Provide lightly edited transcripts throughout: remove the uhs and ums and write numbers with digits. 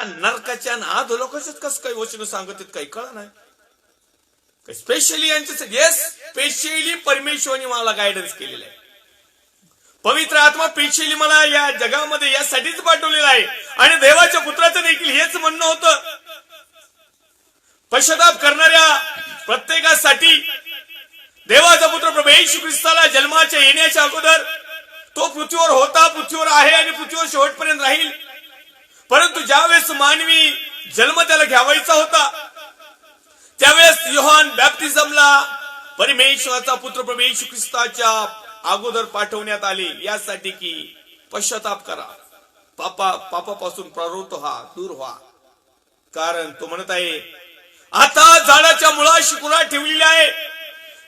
नरकाच्या अधोलोकाच्याच कसं काही वचन सांगत काही कळलं नाही. स्पेशली यांच्यासाठी येस, स्पेशली परमेश्वराने मला गायडन्स केलेलं आहे. पवित्र आत्मा स्पेशली मला या जगामध्ये यासाठीच पाठवलेला आहे. आणि देवाच्या पुत्राचं देखील हेच म्हणणं होतं, पश्चाताप करणाऱ्या प्रत्येकासाठी देवाचा पुत्र प्रभू येशू ख्रिस्ताला जन्माच्या येण्याच्या अगोदर तो पृथ्वीवर होता, पृथ्वीवर आहे आणि पृथ्वीवर शेवटपर्यंत राहील. परंतु ज्यावेळेस मानवी जन्म त्याला घ्यावायचा होता त्यावेळेस योहान बॅप्टिझमला परमेश्वराचा पुत्र प्रभू येशू ख्रिस्ताच्या अगोदर पाठवण्यात आले, यासाठी की पश्चाताप करा, पापापासून प्रवृत्त व्हा, दूर व्हा. कारण तो म्हणत आहे, आता झाडाच्या मुळाशी कुऱ्हाड ठेवलेली आहे,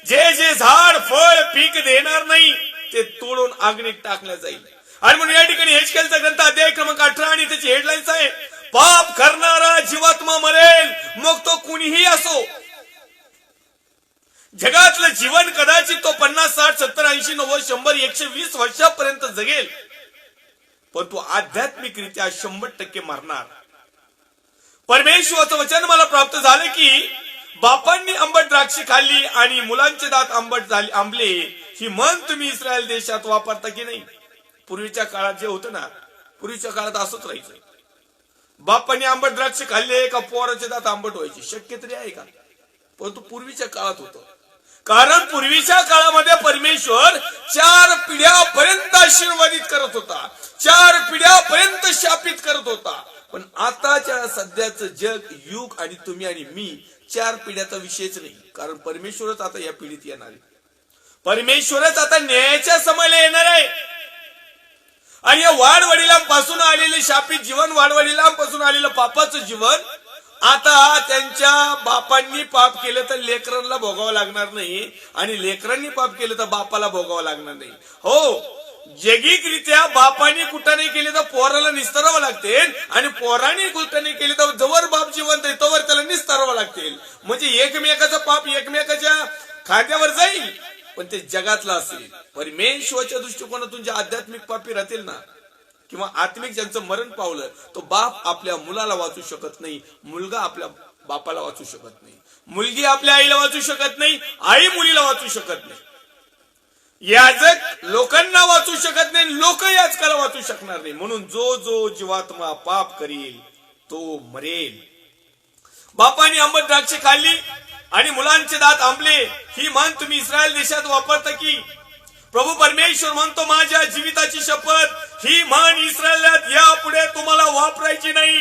जे जे झाड फळ पीक देणार नाही ते तोडून अग्नीत टाकलं जाईल. आणि म्हणून या ठिकाणी हेजकेलचा ग्रंथ अध्याय क्रमांक 18 आणि त्याची हेडलाईन्स आहे, पाप करणारा जीवात्मा मरेल, मग तो कुणीही असो. जगातलं जीवन कदाचित तो 50, 60, 70, 80, 90, 100, 120 वर्षापर्यंत जगेल, पण तो आध्यात्मिकरित्या 100% मरणार. परमेश्वराचं वचन मला प्राप्त झालं की बापांनी आंबट द्राक्ष खाल्ली आणि मुलांचे दात आंबले, ही म्हण तुम्ही इस्रायल देशात वापरता की नाही? पूर्वीच्या काळात जे होतं ना, पूर्वीच्या काळात असंच राहायचं, बापांनी आंबट द्राक्ष खाल्ले का पोराचे दात आंबट व्हायचे. शक्य तरी आहे का? परंतु पूर्वीच्या काळात होतं. कारण पूर्वीच्या काळामध्ये परमेश्वर 4 पिढ्यापर्यंत आशीर्वादित करत होता, 4 पिढ्यापर्यंत शापित करत होता. पण आताच्या सध्याचं जग, युग आणि तुम्ही आणि मी 4 पिढ्याचा विषयच नाही. कारण परमेश्वरच आता या पिढीत येणार आहे, परमेश्वरच आता न्यायाच्या समयला येणार आहे. आणि या वाडवडिलांपासून आलेले शापित जीवन, वाडवडिलांपासून आलेलं पापाचं जीवन, आता त्यांच्या बापांनी पाप केलं तर लेकरांना भोगावं लागणार नाही, आणि लेकरांनी पाप केलं तर बापाला भोगावं लागणार नाही. हो, जैगिकरित्या बापाने कुठाने केले तर पोराला निस्तारावं लागते, आणि पोराने कुठाने केले तर जवळ बाप जिवंत आहे तोवर त्याला निस्तारावं लागते. म्हणजे एकमेकाचा पाप एकमेकाच्या खात्यावर जाईल, पण ते जगातलं असेल. परमेश्वराच्या दृष्टिकोनातून जे आध्यात्मिक पापी राहतील ना, किंवा आत्मिक ज्यांचं मरण पावलं, तो बाप आपल्या मुलाला वाचू शकत नाही, मुलगा आपल्या बापाला वाचू शकत नाही, मुलगी आपल्या आईला वाचू शकत नाही, आई मुलीला वाचू शकत नाही, याजक लोकांना वाचू शकत नाही, लोक याजकाला वाचू शकणार नाही. म्हणून जो जो जीवात्मा पाप करील तो मरेल. बापाने आंबट द्राक्षे खाल्ली आणि मुलांचे दात आंबले, ही म्हण तुम्ही इस्रायल देशात वापरता की? प्रभू परमेश्वर म्हणतो, माझ्या जीविताची शपथ, ही म्हण इस्रायलात यापुढे तुम्हाला वापरायची नाही.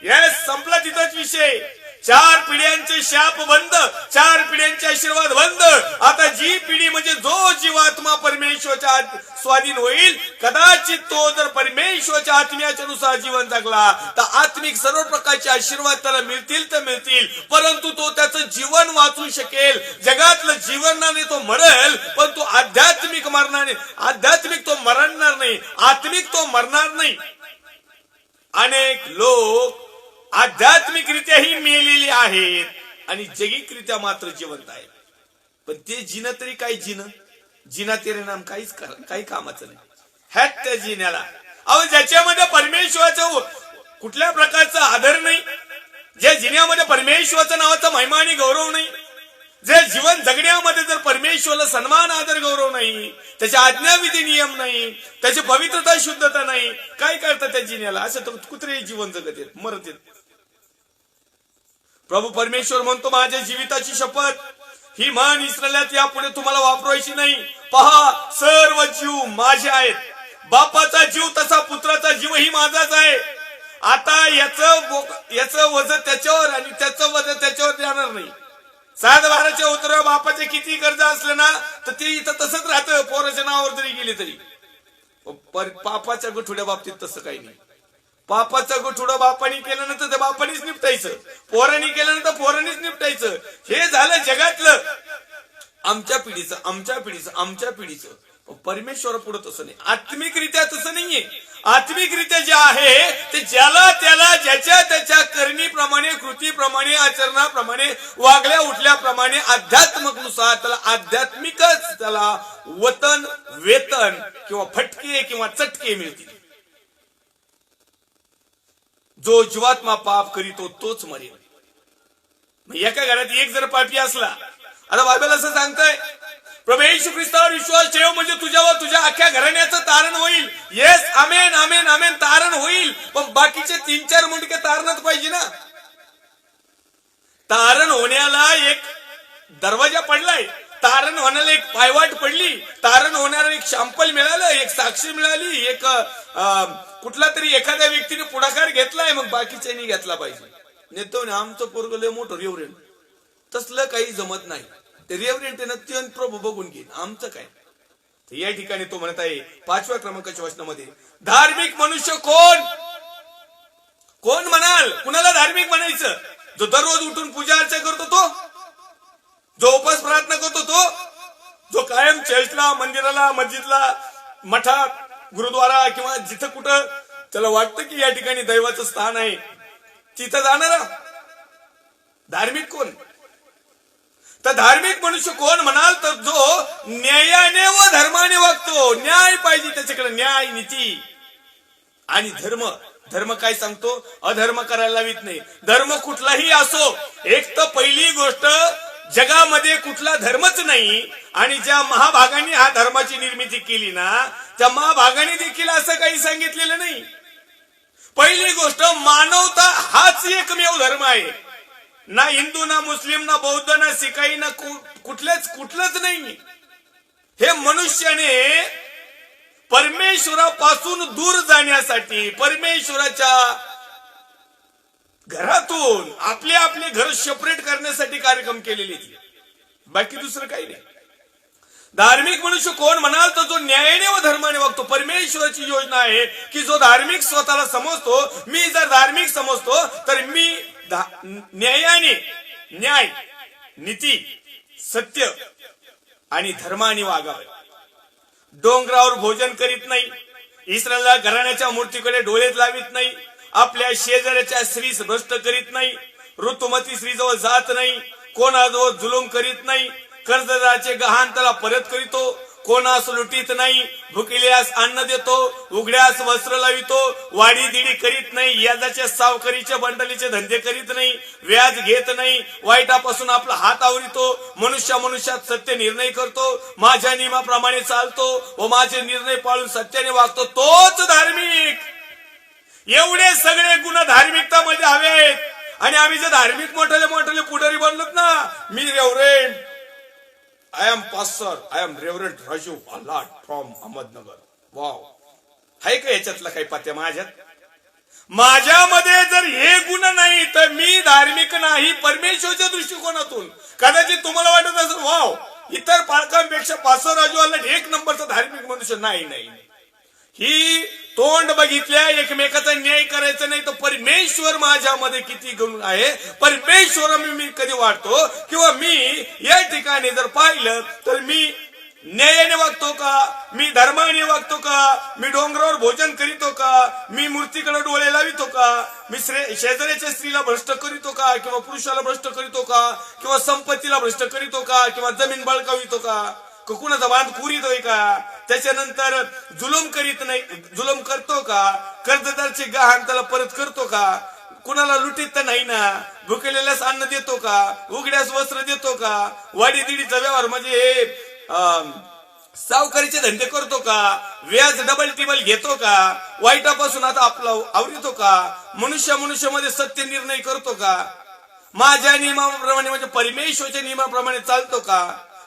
येस, संपला तिथंच विषय. 4 पिढ्यांचे शाप बंद, 4 पिढ्यांचे आशीर्वाद बंद. आता जी पिढी म्हणजे जो जीवात्मा परमेश्वराच्या स्वाधीन होईल, कदाचित तो जर परमेश्वराच्या आत्म्याच्या नुसार जीवन जगला तर आत्मिक सर्व प्रकारचे आशीर्वाद त्याला मिळतील तर मिळतील, परंतु तो त्याचं जीवन वाचू शकेल. जगातलं जीवनाने तो मरेल, पण तो आध्यात्मिक मरणार, आध्यात्मिक तो मरणार नाही, आत्मिक तो मरणार नाही. अनेक लोक आध्यात्मिकरित्याही मेलेली आहेत आणि जैगिकरित्या मात्र जिवंत आहेत. पण ते जिन तरी काही जिना तेरे नाम काही कामाचं नाही. हॅट त्या जिन्याला, अहो ज्याच्यामध्ये परमेश्वराचं कुठल्या प्रकारचा आदर नाही, ज्या जिन्यामध्ये परमेश्वराच्या नावाचा महिमा आणि गौरव नाही, जे जीवन जगण्यामध्ये जर परमेश्वराला सन्मान आदर गौरव नाही, त्याच्या आज्ञाविधी नियम नाही, त्याची पवित्रता शुद्धता नाही, काय करतात त्या जिन्याला? असं तर कुत्रे जीवन जगत येत, मरत येत. प्रभू परमेश्वर म्हणतो, माझ्या जीविताची शपथ, ही म्हण इस्रायलात यापुढे तुम्हाला वापरायची नाही. पहा, सर्व जीव माझे आहेत, बापाचा जीव तसा पुत्राचा जीवही माझाच आहे. आता याचं वजन त्याच्यावर आणि त्याचं वजन त्याच्यावर जाणार नाही. 7 बाराच्या उतरावर बापाचे किती कर्ज असलं ना तर ते इथं तसंच राहतं, पोराच्या नावावर जरी गेले तरी. पापाच्या गठुड्या बाबतीत तसं काही नाही. पापाचा गठुडा बापानी केल्यानंतर ते बापानीच निपटायचं, पोरांनी केल्यानंतर पोरांनीच निपटायचं. हे झालं जगातलं, आमच्या पिढीचं. परमेश्वर पुढे तसं नाही, आत्मिकरित्या तसं नाहीये. आत्मिकरित्या जे आहे ते ज्याला त्याला ज्याच्या त्याच्या करणीप्रमाणे, कृतीप्रमाणे, आचरणाप्रमाणे, वागल्या उठल्याप्रमाणे, अध्यात्मकनुसार त्याला आध्यात्मिकच त्याला वेतन किंवा फटके किंवा चटके मिळतील. जो जीवात्मा पाप करीतो तोच मरेल. मग एका घरात एक जर पापी असला, आता बायबल असं सांगतंय, प्रभू येशू ख्रिस्तावर विश्वास ठेव म्हणजे तुझ्यावर तुझ्या अख्ख्या घराण्याचं तारण होईल. येस, आमेन आमेन आमेन, तारण होईल. पण बाकीचे 3-4 मुंडके तारणच पाहिजे ना. तारण होण्याला एक दरवाजा पडलाय, तारण होण्याला एक पायवाट पडली, तारण होण्याला एक शॅम्पल मिळालं, एक साक्षी मिळाली, एक कुठला तरी एखाद्या व्यक्तीने पुढाकार घेतलाय, मग बाकीच्यांनी घेतला पाहिजे. नेतो आमचं पोरग लय मोठं रेव्हरेंड, तसलं काही जमत नाही. ते रेव्हरेंड नत्यंत प्रभू बघून घेईन, आमचं काय. या ठिकाणी तो म्हणत आहे 5व्या क्रमांकाच्या वचनामध्ये, धार्मिक मनुष्य कोण? कोण म्हणाल? कुणाला धार्मिक म्हणायचं? जो दररोज उठून पूजा अर्चा करतो तो, जो उपास प्रार्थना करतो तो, जो कायम चर्चला, मंदिराला, मस्जिदला, मठात, गुरुद्वारा किंवा जिथं कुठं त्याला वाटतं की या ठिकाणी दैवाचं स्थान आहे तिथं जाणारा धार्मिक कोण? तर धार्मिक मनुष्य कोण म्हणाल तर जो न्यायाने व धर्माने वागतो. न्याय पाहिजे त्याच्याकडे, न्याय, नीती आणि धर्म. धर्म काय सांगतो? अधर्म करायला लावित नाही. धर्म कुठलाही असो, एक तर पहिली गोष्ट जगामध्ये कुठला धर्मच नाही, आणि ज्या महाभागाने हा धर्माची निर्मिती केली ना, त्या महाभागाने देखील असं काही सांगितलेलं नाही. पहिली गोष्ट, मानवता हाच एकमेव धर्म आहे. ना हिंदू, ना मुस्लिम, ना बौद्ध, ना सिखाई, ना कुठलंच नाही. हे मनुष्याने परमेश्वरापासून दूर जाण्यासाठी, परमेश्वराच्या घरातून आपले आपले घर सेपरेट करण्यासाठी कार्यक्रम केलेले, बाकी दुसरं काही नाही. धार्मिक मनुष्य कोण म्हणाल तर जो न्यायाने व धर्माने वागतो. परमेश्वराची योजना आहे की जो धार्मिक स्वतःला समजतो, मी जर धार्मिक समजतो तर मी न्यायाने, न्याय, नीती, सत्य आणि धर्माने वागावे. डोंगरावर भोजन करीत नाही, इस्रायलला घराण्याच्या मूर्तीकडे डोळे लावित नाही, आपल्या शेजाऱ्याच्या स्त्रीस भ्रष्ट करीत नाही, ऋतुमती स्त्रीजवळ जात नाही, कोणाजवळ जुलूम करीत नाही, कर्जदाराचे गहाण त्याला परत करीतो, कोणास लुटीत नाही, भुकेल्यास अन्न देतो, उघड्यास वस्त्र लावितो, वाडी दिडी करीत नाही, याजाचे सावकारीचे बंडलीचे धंदे करीत नाही, व्याज घेत नाही, वाईटापासून आपला हात आवरितो, मनुष्यात सत्य निर्णय करतो, माझ्या नियमाप्रमाणे चालतो व माझे निर्णय पाळून सत्याने वागतो, तोच धार्मिक. एवढे सगळे गुण धार्मिकतामध्ये हवे आहेत. आणि आम्ही जे धार्मिक मोठे पुढारी बनलोत ना, मी reverend, I am pastor, I am reverend Raju Alat from Ahmednagar. Wow, हाय का याच्यातला काही पत्या? माझ्यामध्ये जर हे गुण नाही तर मी धार्मिक नाही परमेश्वरच्या दृष्टिकोनातून. कदाचित तुम्हाला वाटत असेल वाव, इतर पालकांपेक्षा पास्टर राजू अलाट 1 नंबरचा धार्मिक मनुष्य. नाही, ही तोंड बघितल्या एकमेकाचा न्याय करायचं नाही तर परमेश्वर माझ्यामध्ये किती गुण आहे, परमेश्वर मी कधी वाटतो, किंवा मी या ठिकाणी जर पाहिलं तर मी न्यायाने वागतो का, मी धर्माने वागतो का, मी डोंगरावर भोजन करीतो का, मी मूर्तीकडे डोळे लावितो का, मी शेजाऱ्याच्या स्त्रीला भ्रष्ट करीतो का, किंवा पुरुषाला भ्रष्ट करीतो का, किंवा संपत्तीला भ्रष्ट करीतो का, किंवा जमीन बळकावितो का, कुणाचा बांध पुरीतोय का, त्याच्यानंतर जुलूम करीत नाही, जुलूम करतो का, कर्जदारचे गहाण त्याला परत करतो का, कुणाला लुटीत तर नाही ना, भुकेलेल्यास अन्न देतो का, उघड्यास वस्त्र देतो का, वाडी दिडीचा व्यवहार म्हणजे सावकारीचे धंदे करतो का, व्याज डबल टिबल घेतो का, वाईटापासून आता आपला आवरितो का, मनुष्यामध्ये सत्य निर्णय करतो का, माझ्या नियमाप्रमाणे म्हणजे परमेश्वरच्या नियमाप्रमाणे चालतो का,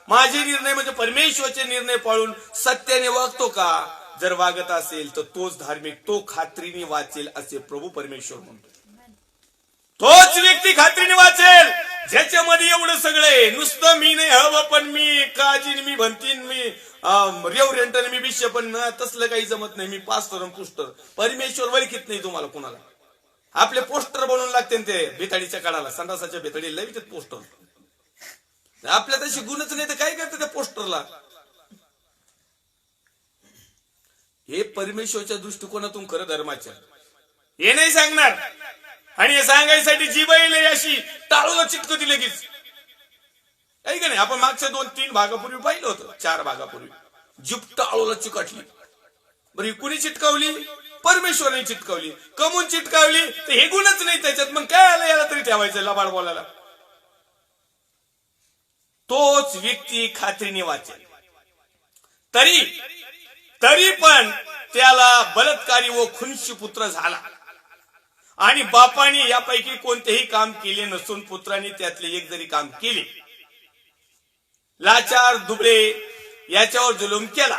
माझे निर्णय म्हणजे परमेश्वरचे निर्णय पाळून सत्याने वागतो का. जर वागत असेल तर तोच धार्मिक, तो खात्रीने वाचेल असे प्रभू परमेश्वर म्हणतो. तोच व्यक्ती खात्रीने वाचेल ज्याच्यामध्ये एवढं सगळे, नुसतं मी नाही हवं पण मी काजीन, मी भंतीन, मी रेव्हरेंट, मी बिशप, पण तसलं काही जमत नाही, मी पास्टर पुस्टर. परमेश्वर वळखीत नाही तुम्हाला कुणाला. आपले पोस्टर बनवून लागते ते बेताडीच्या काळाला, संडासाच्या बेताडीला लावितात पोस्टर. आपल्या तशी गुणच नाही तर काय करते त्या पोस्टरला. हे परमेश्वरच्या दृष्टिकोनातून खरं धर्माच्या हे नाही सांगणार. आणि हे सांगायसाठी जी बैल अशी टाळूला चिटकती लगेच, आहे का नाही. आपण मागच्या 2-3 भागापूर्वी पाहिलं होतं, 4 भागापूर्वी जीप टाळूला चिकटली. बरं, कुणी चिटकावली? परमेश्वराने चिटकावली. कमून चिटकावली तर हे गुणच नाही त्याच्यात, मग काय आलं याला तरी ठेवायचं लबाड बोलायला. तोच व्यक्ती खात्रीने वाचेल, तरी पण त्याला बलात्कारी व खुनशी पुत्र झाला आणि बापाने यापैकी कोणतेही काम केले नसून पुत्राने त्यातले एक जरी काम केले, लाचार दुबळे याच्यावर जुलूम केला,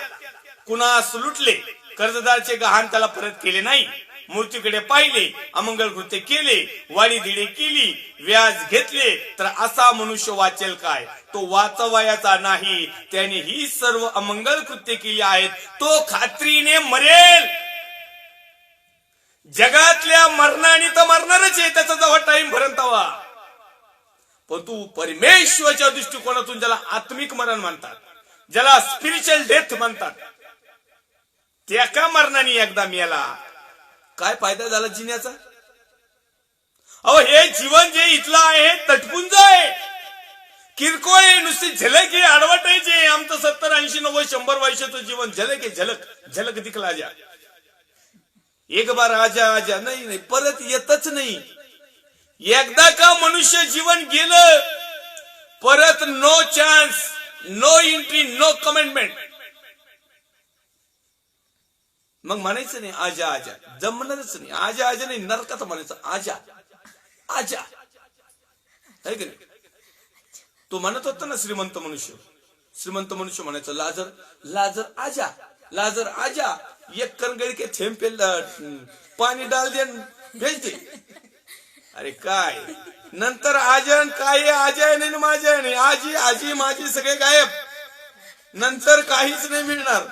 कुणास लुटले, कर्जदारचे गहाण त्याला परत केले नाही, मूर्तीकडे पाहिले, अमंगल कृत्य केले, वाडी दिडे केली, व्याज घेतले, तर असा मनुष्य वाचेल काय? तो वाचवायचा नाही, त्याने ही सर्व अमंगल कृत्य केली आहेत, तो खात्रीने मरेल. जगातल्या मरणाने तर मरणारच आहे, त्याचा जेव्हा टाइम भरण तवा. पण तू परमेश्वराच्या दृष्टिकोनातून ज्याला आत्मिक मरण म्हणतात, ज्याला स्पिरिच्युअल डेथ म्हणतात, त्या का मरणाने एकदा मेला काय फायदा झाला जिण्याचा? अहो हे जीवन जे इथलं आहे तटपुंज आहे, किरकोळ आहे, नुसती झलक आहे, अडवटायचे. आमचं 70, 80, 90, 100 वर्षाचं जीवन झलक आहे, झलक दिखला जा. एक बार आजा नाही परत येतच नाही. एकदा का मनुष्य जीवन गेलं परत no chance, no entry, no commitment. मग म्हणायचं नाही आजा जमणारच नाही. आजा नाही, नरकात म्हणायचं आजा. आहे की नाही? तो म्हणत होता ना श्रीमंत मनुष्य म्हणायचं लाजर आजा एक करंगळी के थेंब पेल पाणी डाल दे भेज दे. अरे काय नंतर आजन काय आजा नाही माझ्या नाही, आजी माझी सगळे गायब, नंतर काहीच नाही मिळणार.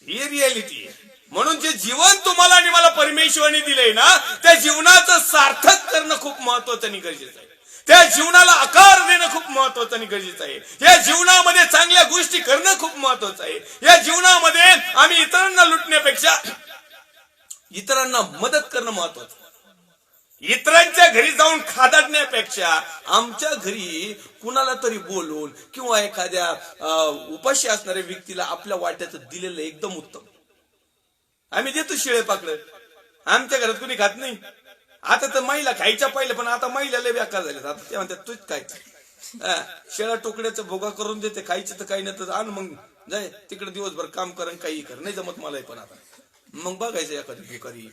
ही रियालिटी आहे. म्हणून जे जीवन तुम्हाला आणि मला परमेश्वराने दिलंय ना, त्या जीवनाचं सार्थक करणं खूप महत्वाचं आणि गरजेचं आहे. त्या जीवनाला आकार देणं खूप महत्वाचं आणि गरजेचं आहे. या जीवनामध्ये चांगल्या गोष्टी करणं खूप महत्वाचं आहे. या जीवनामध्ये आम्ही इतरांना लुटण्यापेक्षा इतरांना मदत करणं महत्वाचं. इतरांच्या घरी जाऊन खादाडण्यापेक्षा आमच्या घरी कुणाला तरी बोलून किंवा एखाद्या उपाशी असणाऱ्या व्यक्तीला आपल्या वाट्याचं दिलेलं एकदम उत्तम. आम्ही देतो शिळे पाकड, आमच्या घरात कुणी खात नाही. आता तर महिला खायच्या पहिले, पण आता महिलाला बेकार झाले. आता ते म्हणतात तूच खायचं, शेळा टोकड्याचा भोगा करून देते, खायचं तर काही नाही तर आण मग जाय तिकडे दिवसभर काम कर काही कर, नाही जमत मला. पण आता मग बघायचं एखादी भिकारी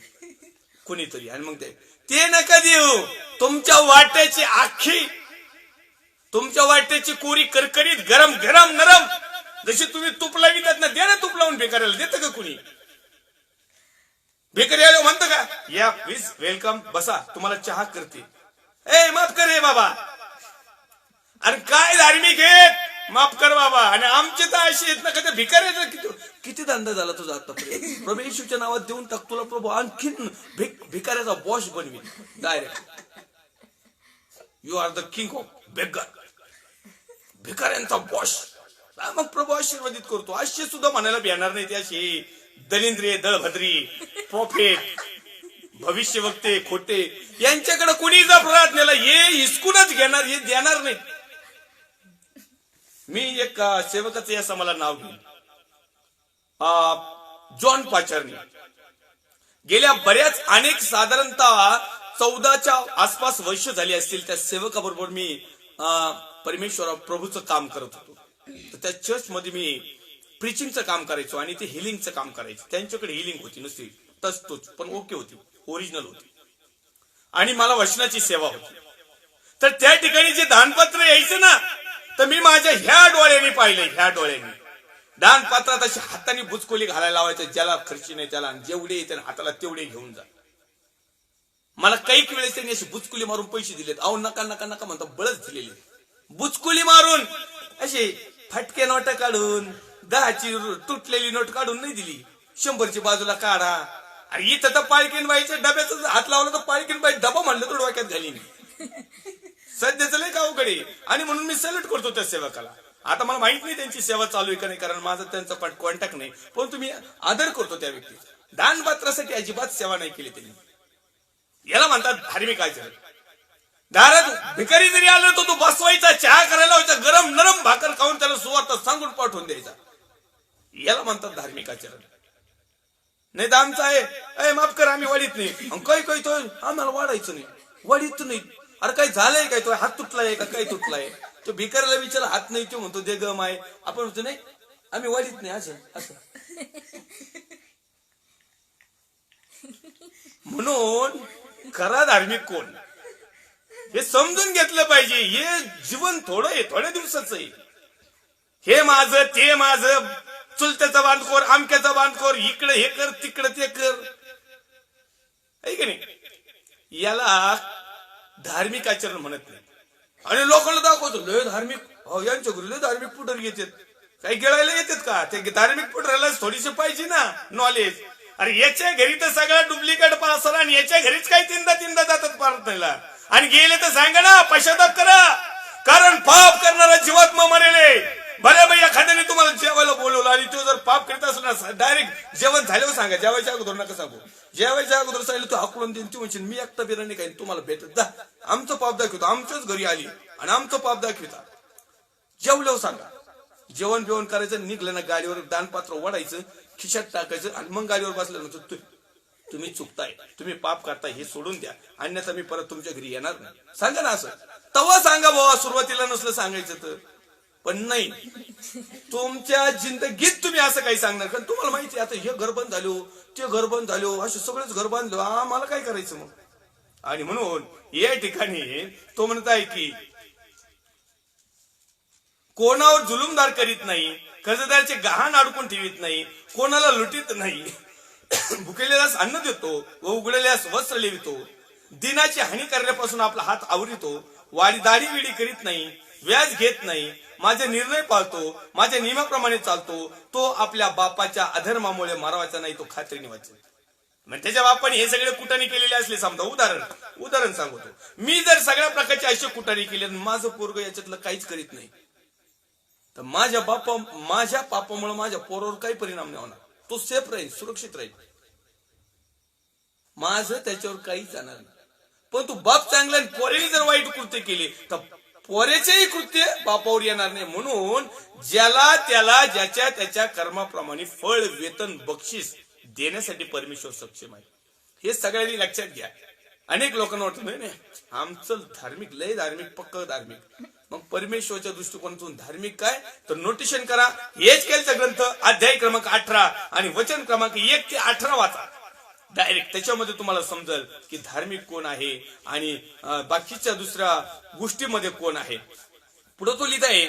कुणीतरी, आणि मग ते नका देऊ. तुमच्या वाट्याची कोरी करकरीत गरम नरम जशी तुम्ही तूप लावितात ना, दे ना तूप लावून भिकाऱ्याला. देतं का कुणी? भिकारी आलो म्हणतं का या प्लीज वेलकम बसा तुम्हाला चहा करते, ए माफ कर रे बाबा. अरे काय धार्मिक आहेत, माफ कर बाबा. आणि आमचे तर असे आहेत ना का त्या भिकाऱ्याचा किती धंदा झाला तुझा आतापर्यंत. प्रभू येशूच्या नावात देऊन टाक, तुला प्रभू आणखीन भिकाऱ्याचा बॉस बनवीन direct. You are the king of beggar, भिकाऱ्यांचा बॉस. मग प्रभू आशीर्वादित करतो. असे सुद्धा म्हणायला भेटणार नाही. त्याशी दलिंद्रिय दळभद्री प्रॉफेट भविष्य वक्ते खोटे यांच्याकडे कुणी जर प्रहात नेला हे हिसकूनच घेणार, हे देणार नाही. मी एक सेवकाचं असं मला नाव घेईन, जॉन पाचारनी. गेल्या बऱ्याच अनेक साधारणतः 14च्या आसपास वर्ष झाली असतील त्या सेवकाबरोबर मी परमेश्वर प्रभूचं काम करत होतो. तर त्या चर्च मध्ये मी प्रीचिंगचं काम करायचो आणि ते हिलिंगचं काम करायचं. त्यांच्याकडे हिलिंग होती नुसती तोच पण ओके होती, ओरिजिनल होती, आणि मला वचनाची सेवा होती. तर त्या ठिकाणी जे दानपत्र यायचं ना, तर मी माझ्या ह्या डोळ्यांनी पाहिले, ह्या डोळ्यांनी दानपत्रात अशी हाताने बुचकोली घालायला लावायचं. ज्याला खर्ची नाही त्याला, जेवढे येते हाताला तेवढे घेऊन जा. मला काही वेळेस त्यांनी अशी बुचकुली मारून पैसे दिलेत. अहो नका नका नका म्हणता, बळच दिलेले. बुचकुली मारून अशी फटके नोट काढून, 10ची तुटलेली नोट काढून नाही दिली, 100ची बाजूला काढा. अरे इथं तर पाळकीन बाईच्या डब्याचा हात लावला तर पाळकीन बाई डबा म्हणलं तर डोक्यात घालीन. सध्याचं लय का अवघडे. आणि म्हणून मी सॅल्यूट करतो त्या सेवकाला. आता मला माहित नाही त्यांची सेवा चालू आहे का नाही, कारण माझा त्यांचा कॉन्टॅक्ट नाही, पण तुम्ही आदर करतो त्या व्यक्तीचा. दानपत्रासाठी अजिबात सेवा नाही केली त्यांनी. याला म्हणतात धार्मिक आचरण. दारात भिकारी जरी आलं तर तो बसवायचा, चहा करायला व्हायचा, गरम नरम भाकर खाऊन त्याला सुवार्ता सांगून पाठवून द्यायचा. याला म्हणतात धार्मिक आचरण. नाही तर आमचं आहे माफ कर आम्ही वाढीत नाही. काही काही तो आम्हाला वाढायचं नाही, वाढीत नाही. अरे काही झालंय काय, तो हात तुटलाय का काय तुटलाय? तो भिकाऱ्याला विचार हात नाही, तो म्हणतो दे गम आहे. आपण म्हणतो नाही आम्ही वाढीत नाही असं असं. म्हणून खरा धार्मिक कोण हे समजून घेतलं पाहिजे. हे जीवन थोडं आहे, थोड्या दिवसाचं आहे. हे माझं ते माझं, चुलत्याचा बांधखोर आमक्याचा बांधखोर, इकडे हे कर तिकडे ते कर, आहे की नाही? याला धार्मिक आचरण म्हणत नाही. आणि लोकांना दाखवतो लय धार्मिक, यांच्या घरी लय धार्मिक पुढारी येतात. काही गिळायला येतात का? ते धार्मिक पुढाऱ्याला थोडीशी पाहिजे ना नॉलेज. अरे याच्या घरी तर सगळं डुप्लिकेट पार्सल, आणि याच्या घरीच काही तीनदा जातात प्रार्थनेला. आणि गेले तर सांगा ना पश्चाताप करा, कारण पाप करणारा जीवात्मा मरेले. भले बाई एखाद्याने तुम्हाला जेवायला बोलवलं आणि तो जर पाप करीत असला ना, डायरेक्ट जेवण झाल्यावर सांगा, जेवायच्या अगोदर नका सांगू. जेवायच्या अगोदर सांगितलं तो हाकलून देईन, ती म्हणशील मी एकटा बिर्याणी खाईन, तुम्हाला भेटत जा. आमचं पाप दाखवतो, आमच्याच घरी आली आणि आमचं पाप दाखवता. जेवल्यावर सांगा. जेवण बिवण करायचं, निघलं ना गाडीवर दानपात्र ओढायचं, खिशात टाकायचं, आणि मग गाडीवर बसल्यानंतर तुम्ही चुकताय, तुम्ही पाप करताय हे सोडून द्या, अन्यथा मी परत तुमच्या घरी येणार नाही. सांगा ना असं. तवा सांगा बाबा, सुरुवातीला नसलं सांगायचं तर. पण नाही, तुमच्या जिंदगीत तुम्ही असं काही सांगणार, कारण तुम्हाला माहिती आता हे घर बंद झालो, ते घर बंद झालो, असे सगळेच घर बांधलो, आम्हाला काय करायचं मग? आणि म्हणून या ठिकाणी तो म्हणत आहे की कोणावर जुलुमदार करीत नाही, कर्जदाराचे गहाण अडकून ठेवीत नाही, कोणाला लुटीत नाही, भुकेलेल्यास अन्न देतो व उघडलेल्यास वस्त्र लिहितो, दिनाची हानी करण्यापासून आपला हात आवरितो, दाढी विडी करीत नाही, व्याज घेत नाही, माझे निर्णय पाळतो, माझ्या नियमाप्रमाणे चालतो, तो आपल्या बापाच्या अधर्मामुळे मारावायचा नाही, तो खात्रीने वाचेल. म्हणजे त्याच्या बापाने हे सगळे कुटाने केलेले असले समजा, उदाहरण सांगतो. मी जर सगळ्या प्रकारचे असे कुटाने केले, माझं पोरग याच्यातलं काहीच करीत नाही, तर माझ्या पापामुळे माझ्या पोरावर काही परिणाम नाही होणार. तो सेफ राहील, सुरक्षित राहील, माझं त्याच्यावर काही जाणार नाही. पण तू बाप चांगला, पोरेने जर वाईट कृत्य केले तर पोरेचेही कृत्य बापावर येणार नाही. म्हणून ज्याला त्याला ज्याच्या त्याच्या कर्माप्रमाणे फळ, वेतन, बक्षीस देण्यासाठी परमेश्वर सक्षम आहे. हे सगळ्यांनी लक्षात घ्या. अनेक लोकांना वाटतं नाही आमचं धार्मिक, लय धार्मिक, पक्क धार्मिक. मग परमेश्वरच्या दृष्टिकोनातून धार्मिक काय, तर नोटेशन करा. हेच केलचा ग्रंथ अध्याय क्रमांक 18 आणि वचन क्रमांक 1 ते 18 वाचा. डायरेक्ट त्याच्यामध्ये तुम्हाला समजेल की धार्मिक कोण आहे आणि बाकीच्या दुसऱ्या गोष्टीमध्ये कोण आहे. पुढे तो लिहित आहे,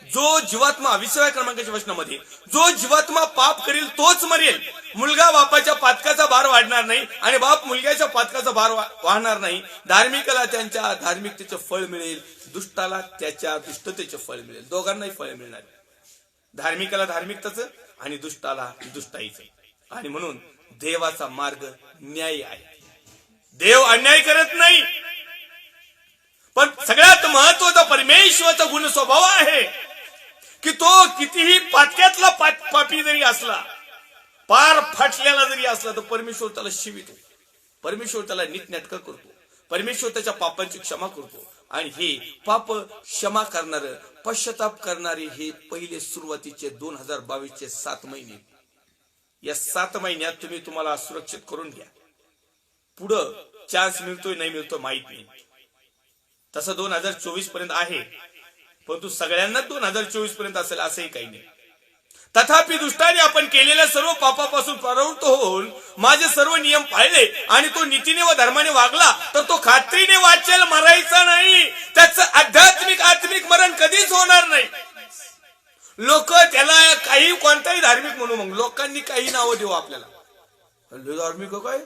जो जीवात्मा 20व्या क्रमांकाच्या वचनामध्ये, जो जीवात्मा पाप करील तोच मरेल. मुलगा बापाच्या पातकाचा भार वाढणार नाही आणि बाप मुलग्याच्या पातकाचा भार वाहणार नाही. धार्मिकाला त्यांच्या धार्मिकतेचे फळ मिळेल, दुष्टाला त्याच्या दुष्टतेचे फळ मिळेल. दोघांनाही फळ मिळणार, धार्मिकाला धार्मिकतेचं आणि दुष्टाला दुष्टाईचं. आणि म्हणून देवाचा मार्ग न्याय आहे. देव अन्याय करत नाही, पण सगळ्यात महत्वाचा परमेश्वराचा गुण स्वभाव आहे की तो कितीही पातक्यातला पापी जरी असला, पार फाटलेला जरी असला, तर परमेश्वर त्याला शिवितो, परमेश्वर त्याला नीटनेटकं करतो, परमेश्वर त्याच्या पापांची क्षमा करतो. आणि हे पाप क्षमा करणार, पश्चाताप करणारे हे पहिले सुरुवातीचे 2022चे 7 महिने. या 7 महिन्यात तुम्ही तुम्हाला सुरक्षित करून घ्या. पुढं चान्स मिळतोय नाही मिळतो माहित नाही. तसं 2024 पर्यंत आहे, परंतु सगळ्यांना 2024 पर्यंत असेल असंही काही नाही. तथापि दुष्टाने आपण केलेल्या सर्व पापापासून परावृत्त होऊन माझे सर्व नियम पाळले आणि तो नीतीने व धर्माने वागला, तर तो खात्रीने वाचेल, मरायचा नाही. त्याचं आत्मिक मरण कधीच होणार नाही. लोक त्याला काही कोणताही धार्मिक म्हणू, मग लोकांनी काही नावं देऊ आपल्याला, लय धार्मिक काय,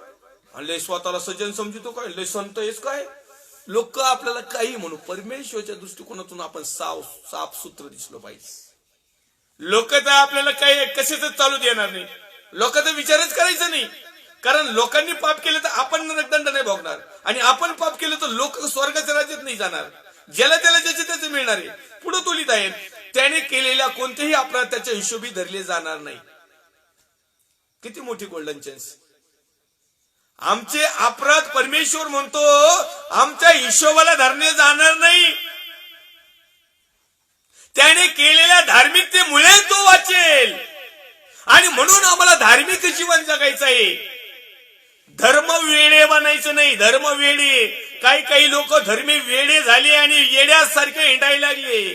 लय स्वतःला सज्जन समजतो काय, लय संत आहेस काय. लोक आपल्याला काही म्हणू, परमेश्वरच्या दृष्टिकोनातून आपण साफ सूत्र दिसलो पाहिजे. लोक तर आपल्याला काही कसेच चालू देणार नाही, लोकांचा विचारच करायचा नाही. कारण लोकांनी पाप केले तर आपण नरकदंड नाही भोगणार, आणि आपण पाप केलं तर लोक स्वर्गाच्या राज्यात नाही जाणार. ज्याला त्याला ज्याचे त्याचे मिळणार आहे. पुढे तो लिहित आहे, त्याने केलेल्या कोणतेही अपराध त्याच्या हिशोबी धरले जाणार नाही. किती मोठी गोल्डन चान्स. आमचे अपराध परमेश्वर म्हणतो आमच्या हिशोबाला धरले जाणार नाही. त्याने केलेल्या धार्मिकतेमुळे तो वाचेल. आणि म्हणून आम्हाला धार्मिक जीवन जगायचं आहे. धर्म वेडे बनायचं नाही. धर्म वेडे, काही काही लोक धर्मी वेडे झाले आणि येड्यासारखे हिंडायला लागले.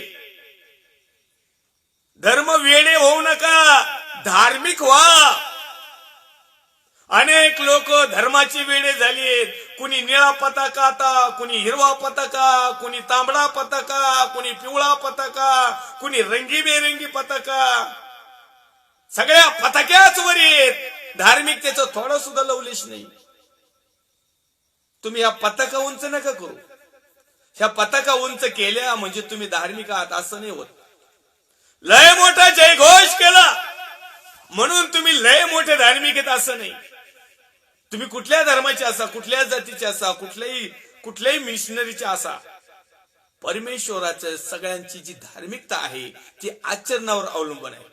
धर्म वेडे होऊ नका, धार्मिक व्हा. अनेक लोक धर्माची वेडे झालीत. कुणी निळा पताका, आता कुणी हिरवा पताका, कुणी तांबडा पताका, कुणी पिवळा पताका, कुणी रंगीबेरंगी पताका. सगळ्या पताक्याच वर येत. धार्मिकतेचं थोडं सुद्धा लवलेश नाही. तुम्ही या पताका उंच नका करू. ह्या पताका उंच केल्या म्हणजे तुम्ही धार्मिक आहात असं नाही होत. लय मोठा जयघोष केला म्हणून तुम्ही लय मोठे धार्मिक आहेत असं नाही. तुम्ही कुठल्या धर्माचे असा, कुठल्या जातीचे असा, कुठल्याही मिशनरीचे असा, परमेश्वराच्या सगळ्यांची जी धार्मिकता आहे ती आचरणावर अवलंबून आहे,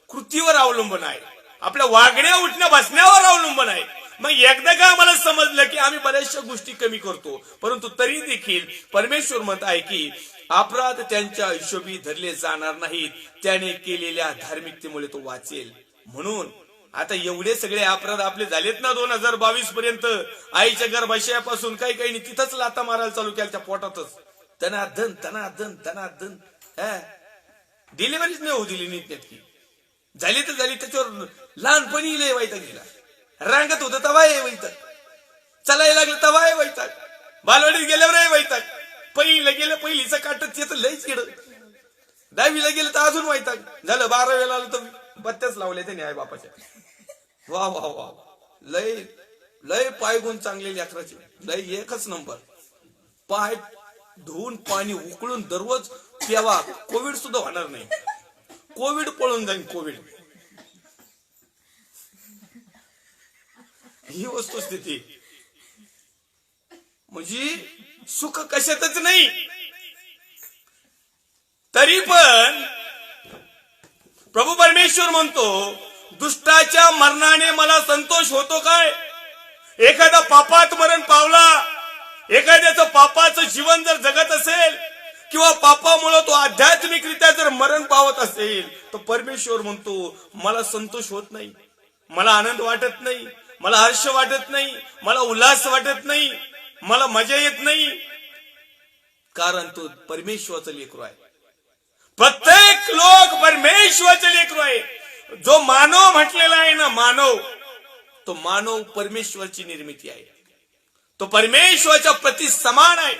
कृतीवर अवलंबून आहे, आपल्या वागण्या उठण्या बसण्यावर अवलंबून आहे. मग एकदा का आम्हाला समजलं की आम्ही बऱ्याचशा गोष्टी कमी करतो, परंतु तरी देखील परमेश्वर म्हणत आहे की अपराध त्यांच्या हिशोबी धरले जाणार नाहीत, त्याने केलेल्या धार्मिकतेमुळे तो वाचेल. म्हणून आता एवढे सगळे अपराध आपले झालेत ना 2022 पर्यंत. आईच्या गर्भाशयापासून काही काही तिथंच लाता मारायला चालू केल्या, त्या पोटातच धनाधन धनाधन धनाधन. डिलिव्हरीच नाही होऊ दिली नीट नेटकी. झाली तर झाली, त्याच्यावर लहानपणी लय वैताग गेला. रांगत होतं तवा आहे वैताग, चालायला लागलं तवा आहे वैताग, बालवाडीत गेल्यावर आहे वैताग, पहिलीला गेलं पहिलीचं काटत येतं लयच गेलं, 10वीला गेलं तर अजून वैताग झालं, 12वीला आलं तर बत्त्याच लावले त्याने आई बापाच्या. वा वा वा, लय लय पाय गुण चांगले लेकराचे, लय एकच नंबर. पाय धुवून पाणी उकळून दररोज प्यावा, कोविड सुद्धा होणार नाही. कोविड पळून जाईल, कोविड. ही वस्तुस्थिती. म्हणजे सुख कशातच नाही. तरी पण प्रभू परमेश्वर म्हणतो दुष्टाच्या मरणाने मला संतोष होतो काय. एखादा पापात मरण पावला, एखाद्याचं पापाचं जीवन जर जगत असेल किंवा पापामुळे तो आध्यात्मिकरित्या जर मरण पावत असेल तर परमेश्वर म्हणतो मला संतोष होत नाही, मला आनंद वाटत नाही, मला हर्ष वाटत नाही, मला उल्हास वाटत नाही, मला मजा येत नाही. कारण तो परमेश्वराचं लेकरू आहे. प्रत्येक लोक परमेश्वराचे लेकरू आहे. जो मानव म्हटलेला आहे ना, मानव, तो मानव परमेश्वराची निर्मिती आहे. तो परमेश्वराच्या प्रति समान आहे,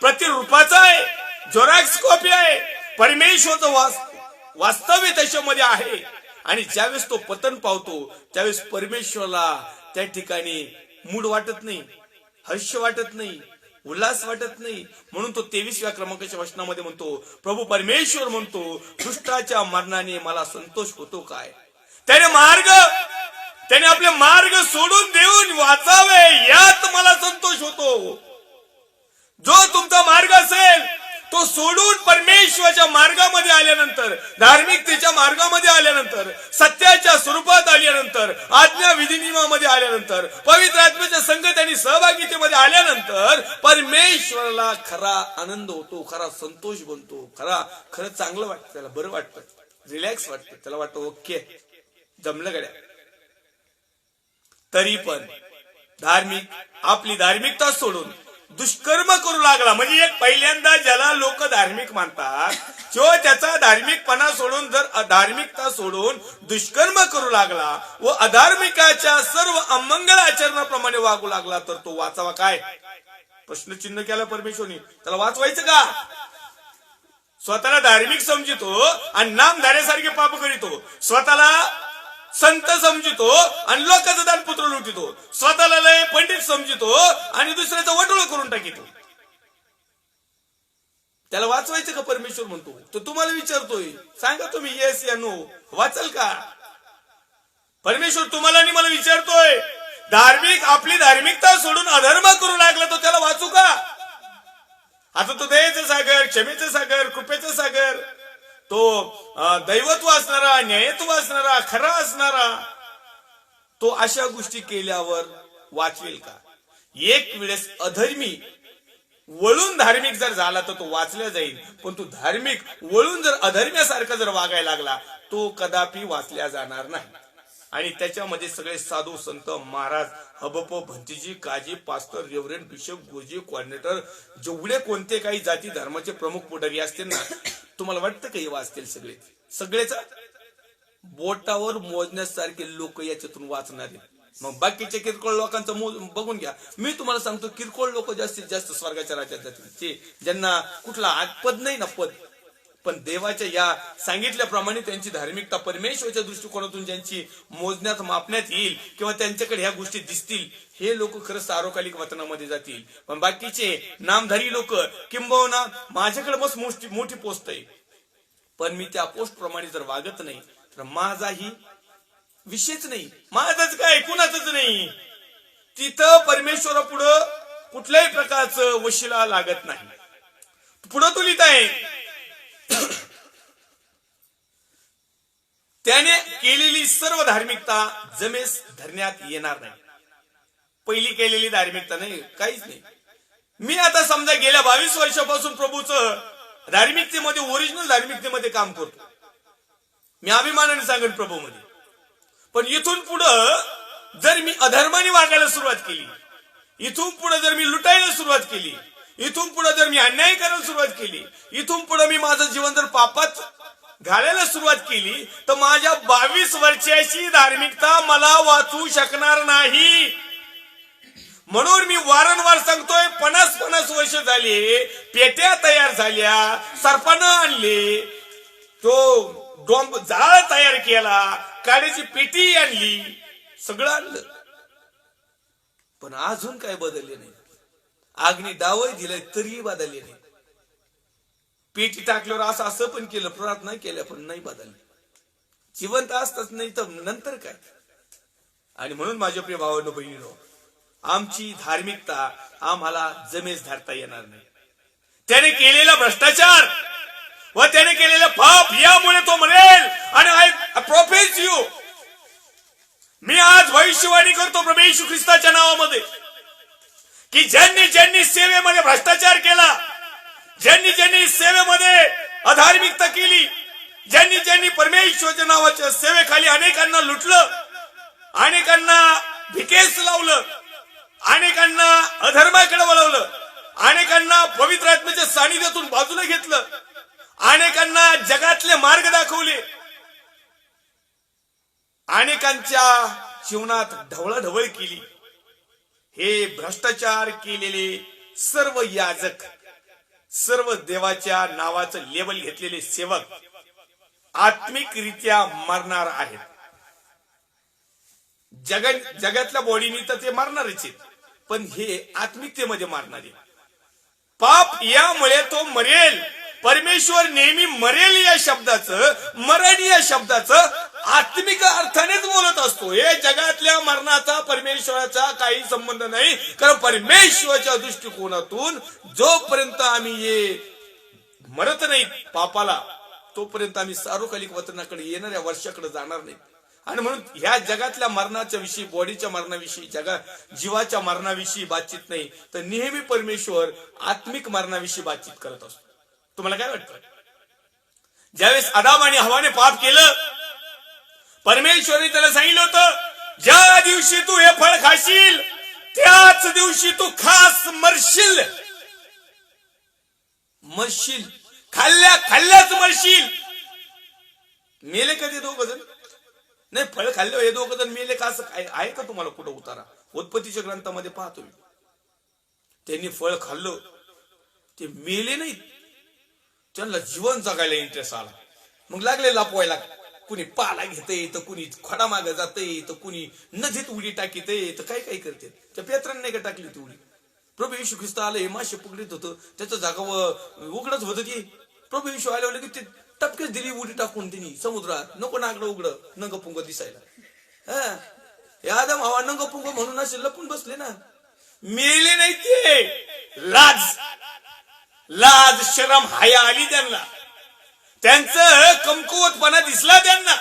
प्रतिरूपाचा आहे, झेरॉक्स कॉपी आहे. परमेश्वराचं वास्तव्य त्याच्यामध्ये आहे. आणि ज्यावेळेस तो पतन पावतो त्यावेळेस परमेश्वराला त्या ठिकाणी मूड वाटत नाही, हर्ष वाटत नाही, उल्हास वाटत नाही. म्हणून तो 23व्या क्रमांकाच्या वचनामध्ये म्हणतो, प्रभू परमेश्वर म्हणतो दुष्टाच्या मरणाने मला संतोष होतो काय. त्याने आपले मार्ग सोडून देऊन वाचावे यात मला संतोष होतो. जो तुमचा मार्ग असेल तो सोडून परमेश्वराच्या मार्गामध्ये आल्यानंतर, धार्मिकतेच्या मार्गामध्ये आल्यानंतर, सत्याच्या स्वरूपात आल्यानंतर, आज्ञा विधिनियमामध्ये आल्यानंतर, पवित्र आत्म्याच्या संगत आणि सहभागितेमध्ये आल्यानंतर परमेश्वराला खरा आनंद होतो, खरा संतोष बनतो, खरं चांगलं वाटतं, त्याला बरं वाटतं, रिलॅक्स वाटतं, त्याला वाटतं ओके जमलं गड्या. तरी पण आपली धार्मिकता सोडून दुष्कर्म करू लागला. म्हणजे एक पहिल्यांदा ज्याला लोक धार्मिक मानतात, जो त्याचा धार्मिकपणा सोडून जर अधार्मिकता सोडून दुष्कर्म करू लागला व अधार्मिकाच्या सर्व अमंगल आचरणाप्रमाणे वागू लागला तर तो वाचावा काय. प्रश्नचिन्ह केला परमेश्वरने. त्याला वाचवायचं का. स्वतःला धार्मिक समजितो आणि नामधाऱ्यासारखे पाप करीतो, स्वतःला संत समजितो आणि लोकांचं दानपुत्र लुटितो, स्वतःला लय पंडित समजितो आणि दुसऱ्याचं वटोळ करून टाकितो. त्याला वाचवायचं का परमेश्वर म्हणतो. तो तुम्हाला विचारतोय, सांगा तुम्ही येस या नो, वाचल का. परमेश्वर तुम्हाला आणि मला विचारतोय. आपली धार्मिकता सोडून अधर्म करू लागला तो त्याला वाचू का. आता तो दयेचं सागर, क्षमेचं सागर, कृपेचं सागर, तो दैवत्व असणारा, न्यायत्व असणारा, खरा असणारा, तो अशा गोष्टी केल्यावर वाचवेल का. एक वेळेस अधर्मी वळून धार्मिक जर झाला तर तो वाचला जाईल, पण तो धार्मिक वळून जर अधर्म्यासारखा जर वागायला लागला तो कदापि वाचल्या जाणार नाही. आणि त्याच्यामध्ये सगळे साधू संत महाराज हबप भंतीजी काजी पास्टर रेव्हरंड बिशप गुरुजी कोऑर्डिनेटर जेवढे कोणते काही जाती धर्माचे प्रमुख पुढारी असतील ना, तुम्हाला वाटतं का हे वाचतील सगळे? सगळेच बोटावर मोजण्यासारखे लोक याच्यातून वाचणार आहेत. मग बाकीच्या किरकोळ लोकांचं बघून घ्या. मी तुम्हाला सांगतो, किरकोळ लोक जास्तीत जास्त स्वर्गाच्या राज्यात जातील, ते ज्यांना कुठला पद नाही ना, पद, पण देवाच्या या सांगितल्याप्रमाणे त्यांची धार्मिकता परमेश्वराच्या दृष्टिकोनातून ज्यांची मोजण्यात मापण्यात येईल किंवा त्यांच्याकडे ह्या गोष्टी दिसतील, हे लोक खरंच सार्वकालिक वतनामध्ये जातील. पण बाकीचे नामधारी लोक, किंबहुना माझ्याकडे बस मोठी पोस्ट आहे, पण मी त्या पोस्ट प्रमाणे जर वागत नाही तर माझाही विषयच नाही, माझंच काय कुणाचंच नाही, तिथं परमेश्वरा पुढं कुठल्याही प्रकारचं वशिला लागत नाही. पुढं तो लिहित आहे, त्याने केलेली सर्व धार्मिकता जमेस धरण्यात येणार नाही. पहिली केलेली धार्मिकता नाही, काहीच नाही. मी आता समजा गेल्या 22 वर्षापासून प्रभूचं धार्मिकतेमध्ये, ओरिजिनल धार्मिकतेमध्ये काम करतो. मी अभिमानाने सांगेन प्रभूमध्ये. पण इथून पुढं जर मी अधर्माने वागायला सुरुवात केली, इथून पुढे जर मी लुटायला सुरुवात केली, इथून पुढे जर मी अन्याय करायला सुरुवात केली, इथून पुढे मी माझं जीवन जर पापात घालायला सुरुवात केली, तर माझ्या 22 वर्षाची धार्मिकता मला वाचू शकणार नाही. म्हणून मी वारंवार सांगतोय, 50 वर्ष झाले, पेट्या तयार झाल्या, सरपणं आणले, तो जाळ तयार केला, काड्याची पेटी आणली, सगळं आणलं, पण अजून काय बदलले नाही. आग्नी डावही दिले तरीही बदलले नाही. पेटी टाकल्यावर असं पण केलं, प्रार्थना केल्या, पण नाही बदलले. जिवंत असताच नाही तर नंतर काय. आणि म्हणून माझ्या प्रिय भावांनो बहिणींनो, आमची धार्मिकता आम्हाला जमेस धरता येणार नाही. त्याने केलेला भ्रष्टाचार व त्याने केलेलं पाप, यामुळे तो म्हणेल, आणि आय प्रोफेस यू, मी आज भविष्यवाणी करतो प्रभू येशू ख्रिस्ताच्या नावामध्ये, की ज्यांनी ज्यांनी सेवेमध्ये भ्रष्टाचार केला, ज्यांनी ज्यांनी सेवेमध्ये अधार्मिकता केली, ज्यांनी ज्यांनी परमेश्वराच्या नावाच्या सेवेखाली अनेकांना लुटलं, अनेकांना भिकेस लावलं, अनेकांना अधर्माकडे वळवलं, अनेकांना पवित्र आत्म्याच्या सानिध्यातून बाजूला घेतलं, अनेकांना जगातले मार्ग दाखवले, अनेकांच्या जीवनात ढवळाढवळ केली, हे भ्रष्टाचार केलेले सर्व याजक, सर्व देवाच्या नावाचं लेबल घेतलेले सेवक आत्मिकरित्या मरणार आहेत. जगातल्या बॉडीनी तर ते मरणारच आहेत, पण हे आत्मिकतेमध्ये मरणारे. पाप यामुळे तो मरेल. परमेश्वर नेहमी मरेल या शब्दाचं, मरण या शब्दाचं आत्मिक अर्थानेच बोलत असतो. हे जगातल्या मरणाचा परमेश्वराचा काही संबंध नाही, कारण परमेश्वराच्या दृष्टिकोनातून जोपर्यंत आम्ही हे मरत नाही पापाला, तोपर्यंत आम्ही सार्वकालिक वतनाकडे येणाऱ्या वर्षाकडे जाणार नाही. आणि म्हणून ह्या जगातल्या मरणाच्या विषयी, बॉडीच्या मरणाविषयी, जीवाच्या मरणाविषयी बातचीत नाही, तर नेहमी परमेश्वर आत्मिक मरणाविषयी बातचीत करत असतो. तुम्हाला काय वाटतं? ज्यावेळेस आदाम आणि हवाने पाप केलं, परमेश्वराने त्याला सांगितलं होतं, ज्या दिवशी तू हे फळ खाशील त्याच दिवशी तू खास मरशील. मरशील, खाल्ल्याच मरशील. मेले का ते दोघ जण? नाही, फळ खाल्ले हे दोघ जण मेले का? असं आहे का तुम्हाला कुठं उतारा? उत्पत्तीच्या ग्रंथामध्ये पाहतो मी, त्यांनी फळ खाल्लं, ते मेले नाहीत, त्यांना जीवन जगायला इंटरेस्ट आला. मग लागले लपवायला, कुणी पाला घेते, तर कुणी खोडा मागे जाते, तर कुणी नदीत उडी टाकीते, तर काय काय करते. त्या पेत्रांनी नाही का टाकली ती उडी? प्रभू येशू ख्रिस्त आलं, हे मासे पकडत होतं, त्याचं जागा उघडच होत ती. प्रभू येशू आल्यावर की ते टपकेच दिली उडी टाकून तिने समुद्रात. नको नागडं उघड नंगपुंग दिसायला. हे आदम हवा नंगपुंग म्हणून असे लपून बसले ना, मेले नाही ते. लाज शरम हाया आली त्यांना, त्यांचं कमकुवतपणा दिसला त्यांना,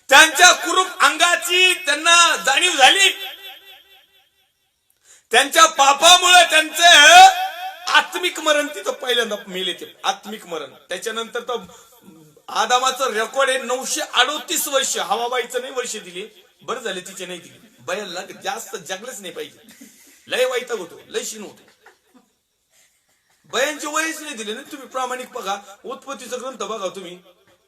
त्यांच्या कुरूप अंगाची त्यांना जाणीव झाली. त्यांच्या पापामुळे त्यांचं आत्मिक मरण तिथं पहिल्यांदा मेले ते. आत्मिक मरण, त्याच्यानंतर तर आदामाचं रेकॉर्ड आहे 938 वर्ष. हवाबाईचं नाही वर्ष दिली, बरं झाले तिचे नाही दिली. बायाला जास्त जगलंच नाही पाहिजे, लय वैताग होतो, लय शिन होतो. बयांचे वयच नाही दिले ना तुम्ही. प्रामाणिक बघा, उत्पत्तीचा ग्रंथ बघा तुम्ही,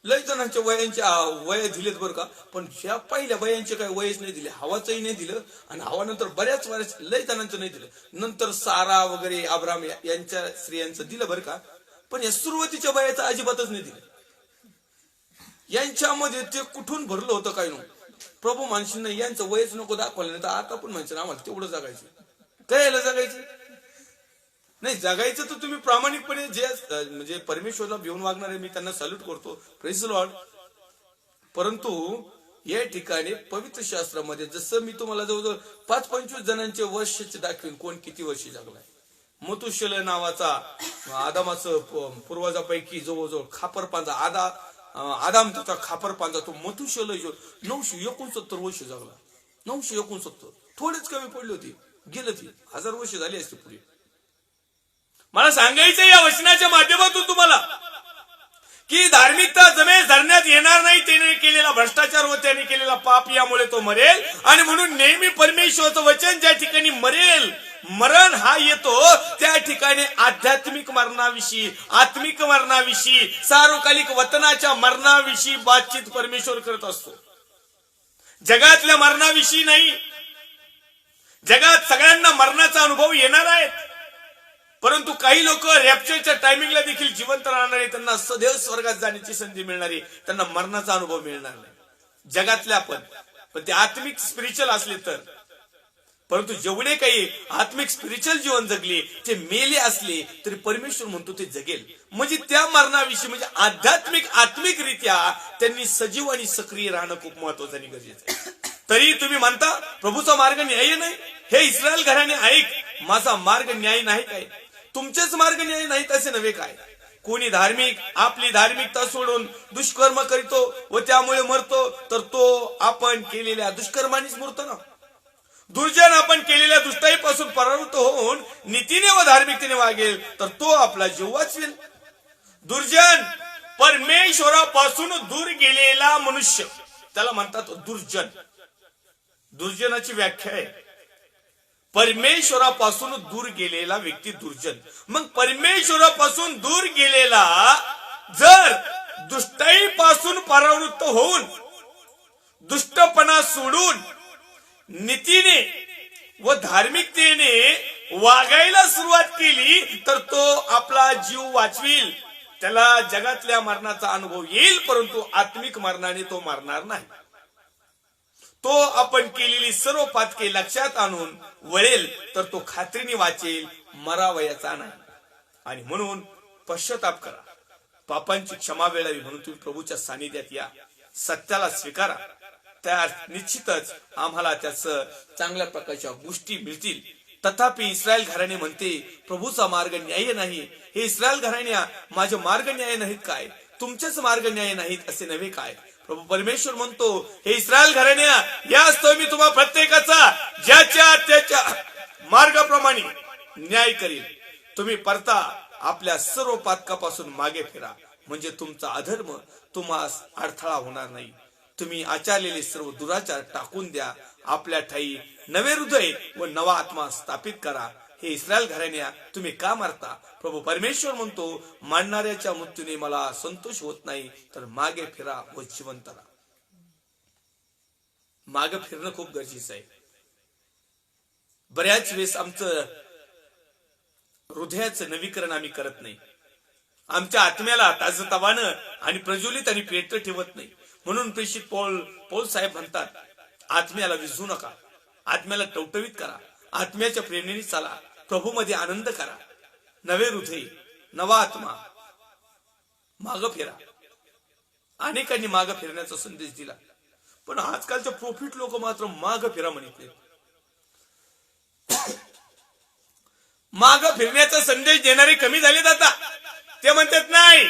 लय जणांच्या वयांच्या वय दिलेत बरं का, पण ह्या पहिल्या वयांचे काही वयच नाही दिले. हवाचंही नाही दिलं, आणि हवा नंतर बऱ्याच वर्ष लय जणांचं नाही दिलं. नंतर सारा वगैरे अब्राम यांच्या स्त्रियांचं दिलं बरं का, पण या सुरुवातीच्या वयाचं अजिबातच नाही दिलं. यांच्यामध्ये ते कुठून भरलं होतं काय नो. प्रभू माणसांना यांचं वयच नको दाखवलं, नाही तर आता पण माणसं आम्हाला तेवढं जगायचं. काय याला जगायचं नाही. जगायचं तर तुम्ही प्रामाणिकपणे जे म्हणजे परमेश्वरला भिवून वागणारे, मी त्यांना सॅल्यूट करतो, प्रेज द लॉर्ड. परंतु या ठिकाणी पवित्र शास्त्रामध्ये जसं मी तुम्हाला जवळजवळ 5-25 जणांचे वर्षाचे दाखवेन कोण किती वर्षी जगलाय. मथुशेल नावाचा आदामाचं पूर्वजापैकी जवळजवळ खापरपांजा आदाम त्याचा खापरपांजा, तो मथुशेल 969 वर्ष जगला. 969 थोडेच कमी पडली होती, गेलं ती 1000 वर्ष झाली असते पुढे. मला सांगायचं या वचनाच्या माध्यमातून तुम्हाला की धार्मिकता जमेस धरण्यात येणार नाही. त्याने केलेला भ्रष्टाचार व त्याने केलेला पाप यामुळे तो मरेल. आणि म्हणून नेहमी परमेश्वराचं वचन ज्या ठिकाणी मरेल, मरण हा येतो, त्या ठिकाणी आध्यात्मिक मरणाविषयी, आत्मिक मरणाविषयी, सार्वकालिक वतनाच्या मरणाविषयी बातचीत परमेश्वर करत असतो. जगातल्या मरणाविषयी नाही. जगात सगळ्यांना मरणाचा अनुभव येणार आहे, परंतु काही लोक रॅप्चरच्या टायमिंगला देखील जिवंत राहणारे, त्यांना सदैव स्वर्गात जाण्याची संधी मिळणारी, त्यांना मरणाचा अनुभव मिळणार नाही जगातल्या. पण ते आत्मिक स्पिरिच्युअल असले तर. परंतु जेवढे काही आत्मिक स्पिरिच्युअल जीवन जगले, ते मेले असले तरी परमेश्वर म्हणतो ते जगेल. म्हणजे त्या मरणाविषयी, म्हणजे आत्मिकरित्या त्यांनी सजीव आणि सक्रिय राहणं खूप महत्वाचं आणि गरजेचं आहे. तरी तुम्ही म्हणता प्रभूचा मार्ग न्याय नाही. हे इस्रायल घराणे ऐक, माझा मार्ग न्याय नाही काय, तुमचेच मार्ग न्याय नाहीत असे नव्हे काय. कोणी धार्मिक आपली धार्मिकता सोडून दुष्कर्म करीतो व त्यामुळे मरतो, तर तो आपण केलेल्या दुष्कर्मानेच मरतो ना. दुर्जन आपण केलेल्या दुष्टाईपासून परावृत्त होऊन नीतीने व धार्मिकतेने वागेल, तर तो आपला जीव वाचवेल. दुर्जन परमेश्वरापासून दूर गेलेला मनुष्य, त्याला म्हणतात दुर्जन. दुर्जनाची व्याख्या आहे परमेश्वरापासून दूर गेलेला व्यक्ती दुर्जन. मग परमेश्वरापासून दूर गेलेला जर दुष्टाईपासून परावृत्त होऊन दुष्टपणा सोडून नीतीने व धार्मिकतेने वागायला सुरुवात केली, तर तो आपला जीव वाचविल. त्याला जगातल्या मरणाचा अनुभव येईल, परंतु आत्मिक मरणाने तो मरणार नाही. तो आपण केलेली सर्व पातके लक्षात आणून वळेल, तर तो खात्रीने वाचेल, मरावयाचा नाही. आणि म्हणून पश्चाताप करा, पापांची क्षमा मिळावी म्हणून तुम्ही प्रभूच्या सानिध्यात या, सत्याला स्वीकारा. त्या निश्चितच आम्हाला त्याच चांगल्या प्रकारच्या गोष्टी मिळतील. तथापि इस्रायल घराणे म्हणते प्रभूचा मार्ग न्याय नाही. हे इस्रायल घराण्या, माझे मार्ग न्याय नाहीत काय, तुमचेच मार्ग न्याय नाहीत असे नव्हे काय. प्रभू परमेश्वर म्हणतो, हे इस्रायल घराण्या, यास्तव मी तुम्हा प्रत्येकाचा ज्याच्या त्याच्या मार्गाप्रमाणे न्याय करील. तुम्ही परता आपल्या सर्व पातकापासून मागे फिरा, म्हणजे तुमचा अधर्म तुम्हास अडथळा होणार नाही. तुम्ही आचरलेले सर्व दुराचार टाकून द्या, आपल्या ठाई नवे हृदय व नवा आत्मा स्थापित करा. हे इस्रायल घराण्या, तुम्ही का मारता. प्रभू परमेश्वर म्हणतो, मारणाऱ्याच्या मृत्यूने मला संतोष होत नाही, तर मागे फिरा व जिवंत राहा. मागे फिरणं खूप गरजेचं आहे. बऱ्याच वेळेस आमचं हृदयाचं नवीकरण आम्ही करत नाही, आमच्या आत्म्याला ताजतवानं आणि प्रज्वलित आणि पेटत ठेवत नाही. म्हणून प्रेषित पौल साहेब म्हणतात, आत्म्याला विझू नका, आत्म्याला टवटवीत करा, आत्म्याच्या प्रेरणेने चाला, प्रभूमध्ये आनंद करा, नवे हृदय, नवा आत्मा, माग फिरा. अनेकांनी माग फिरण्याचा संदेश दिला, पण आजकालचे प्रोफिट लोक मात्र माग फिरा म्हणत नाहीत. माग फिरण्याचा संदेश देणारे कमी झालेत आता. ते म्हणतात नाही,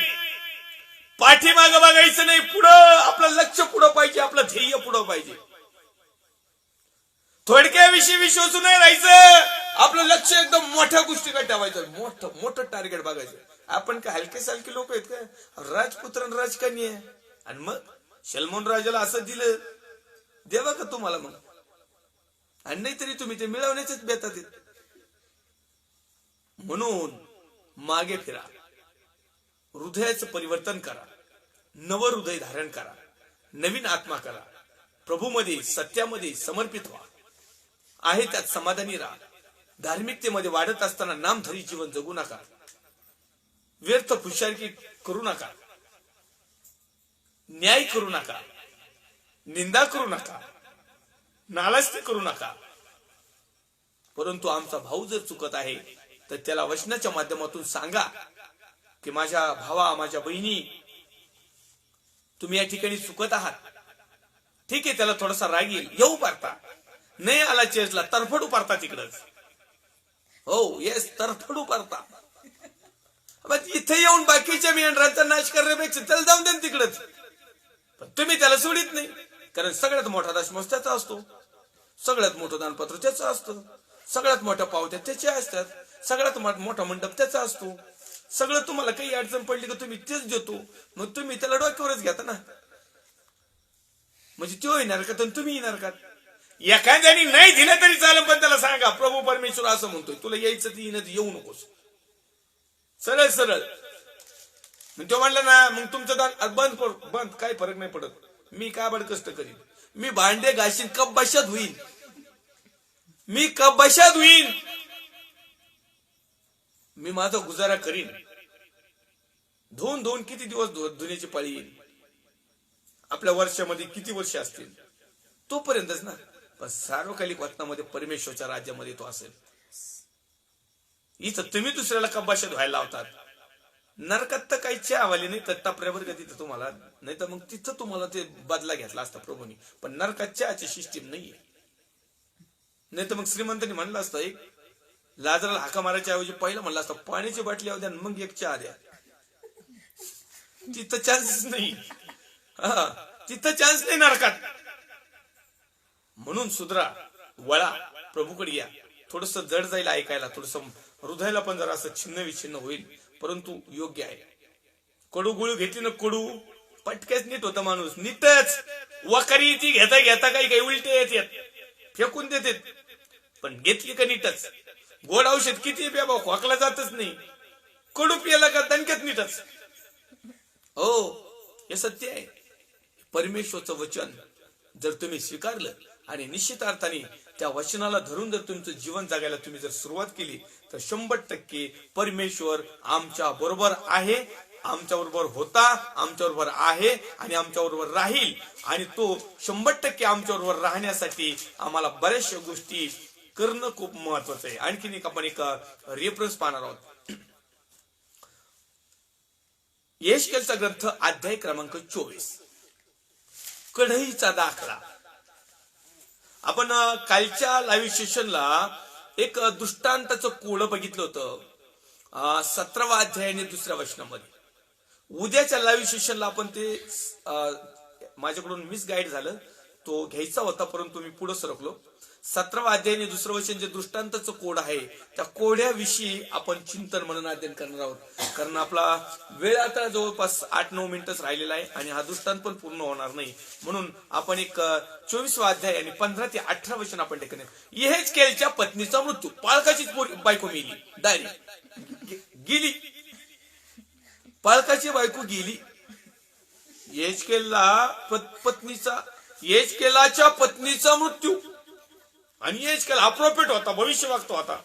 पाठीमाग बघायचं नाही, पुढं आपलं लक्ष पुढं पाहिजे, आपलं ध्येय पुढं पाहिजे. थोडक्याविषयी विश्वासू नाही राहायचं. आपलं लक्ष एकदम मोठ्या गोष्टीकडे ठेवायचं, मोठं मोठं टार्गेट बघायचं. आपण काय हलके सालके लोक आहेत का? राजपुत्र राजकन्या आहे. आणि मग सलमान राजाला असं दिलं, देवा का तुम्हाला मग? आणि नाहीतरी तुम्ही ते मिळवण्याचेच बेतात आहेत. म्हणून मागे फिरा, हृदयाचं परिवर्तन करा, नव हृदय धारण करा, नवीन आत्मा करा, प्रभूमध्ये सत्यामध्ये समर्पित व्हा, आहे त्यात समाधानी राहा, धार्मिकतेमध्ये वाढत असताना नामधरी जीवन जगू नका, व्यर्थ खुशालकी करू नका, न्याय करू नका, निंदा करू नका, नालायकी करू नका. परंतु आमचा भाऊ जर चुकत आहे तर त्याला वचनाच्या माध्यमातून सांगा की माझ्या भावा, माझ्या बहिणी, तुम्ही या ठिकाणी चुकत आहात. ठीक आहे, त्याला थोडासा राग येईल, येऊ पारता. नाही आला चेसला तरफडू पारता तिकडच. हो येस, तरफडू पारता. इथे येऊन बाकीच्या मेंढरांचा नाश करण्यापेक्षा त्याला जाऊन द्या तिकडच. पण तुम्ही त्याला सोडित नाही, कारण सगळ्यात मोठा दशमस त्याचा असतो, सगळ्यात मोठं दानपत्र त्याचं असतं, सगळ्यात मोठ्या पावत्या त्याच्या असतात, सगळ्यात मोठा मंडप त्याचा असतो. सगळं तुम्हाला काही अडचण पडली का तुम्ही तेच देतो. मग तुम्ही त्याला डोक्यावरच घेता ना. म्हणजे तो येणार का तर तुम्ही येणार का? एखाद्याने नाही दिलं तरी चालेल, पण त्याला सांगा प्रभू परमेश्वर असं म्हणतोय, तुला यायचं ती येऊ नकोस. सरळ सरळ. मग तो म्हणला ना, मग तुमचं दान बंद काही फरक नाही पडत. मी काय बड कष्ट करीन, मी भांडे घासीन, कप बशात होईन, मी कप बशात होईन, मी माझा गुजारा करीन. धुवून किती दिवस धुण्याची पाळी येईल? आपल्या वर्षामध्ये किती वर्ष असतील तोपर्यंतच ना. पण सार्वकालिक वतनामध्ये परमेश्वरच्या राज्यामध्ये तो असेल. इथं तुम्ही दुसऱ्याला कब्बाशात व्हायला लावतात. नरकात तर काही चहावाली नाही तर टपऱ्यावर का तिथं तुम्हाला, नाही तर मग तिथं तुम्हाला ते बदला घेतला असता प्रभूनी. पण नरकात चहाची सिस्टीम नाहीये. नाही तर मग श्रीमंतांनी म्हणलं असतं, एक लाजराला हाका मारायच्या ऐवजी पहिला म्हणलं असतं पाण्याची बाटली द्या मग एक चहा द्या. तिथं चान्स नाही. हा, तिथं चान्स नाही नरकात. म्हणून सुधरा, वळा, प्रभूकडे या. थोडस जड जाईल ऐकायला, थोडस हृदयाला पण जरा असं छिन्न विछिन्न होईल, परंतु योग्य आहे. कडू गुळू घेतली ना, कडू पटक्याच नीट होता माणूस. नीटच वकरी ती घेता घेता काही काही उलटे येतात, फेकून देतात. पण घेतली का नीटच. गोड औषध किती प्या खोकला जातच नाही. कडू पियाला का दणक्यात नीटच. हो, हे सत्य आहे. परमेश्वरचं वचन जर तुम्ही स्वीकारलं आणि निश्चित अर्थाने त्या वचनाला धरून जर तुमचं जीवन जगायला तुम्ही जर सुरुवात केली तर 100% परमेश्वर आमच्या बरोबर आहे, आमच्या बरोबर होता, आमच्या बरोबर आहे आणि आमच्या बरोबर राहील. आणि तो 100% आमच्या बरोबर राहण्यासाठी आम्हाला बऱ्याचशा गोष्टी करणं खूप महत्वाचं आहे. आणखीन एक आपण एक रेफरन्स पाहणार आहोत. यशकेलचा ग्रंथ अध्याय क्रमांक 24, कढईचा दाखला. आपण कालच्या लाईव्ह सेशनला एक दृष्टांताचं कोड बघितलं होतं 17वा अध्याय आणि 2ऱ्या वचनामध्ये. उद्याच्या लाईव्ह सेशनला आपण ते माझ्याकडून मिसगाईड झालं, तो घ्यायचा होता परंतु मी पुढे सरकलो. 17वा अध्याय आणि 2रं वचन जे दृष्टांताचं कोड आहे त्या कोड्याविषयी आपण चिंतन म्हणून अध्ययन करणार आहोत. कारण आपला वेळ आता जवळपास 8-9 मिनिटच राहिलेला आहे आणि हा दृष्टांत पण पूर्ण होणार नाही. म्हणून आपण एक 24वा अध्याय आणि 15 ते 18 वचन आपण टेकणे. यहेजकेलच्या पत्नीचा मृत्यू. पाळकाचीच बायको मेली, डायरेक्ट गेली. पाळकाची बायको गेली. यहेजकेलाच्या पत्नीचा मृत्यू. आणि यहेजकेल हा प्रोफेट होता, भविष्यवक्ता होता.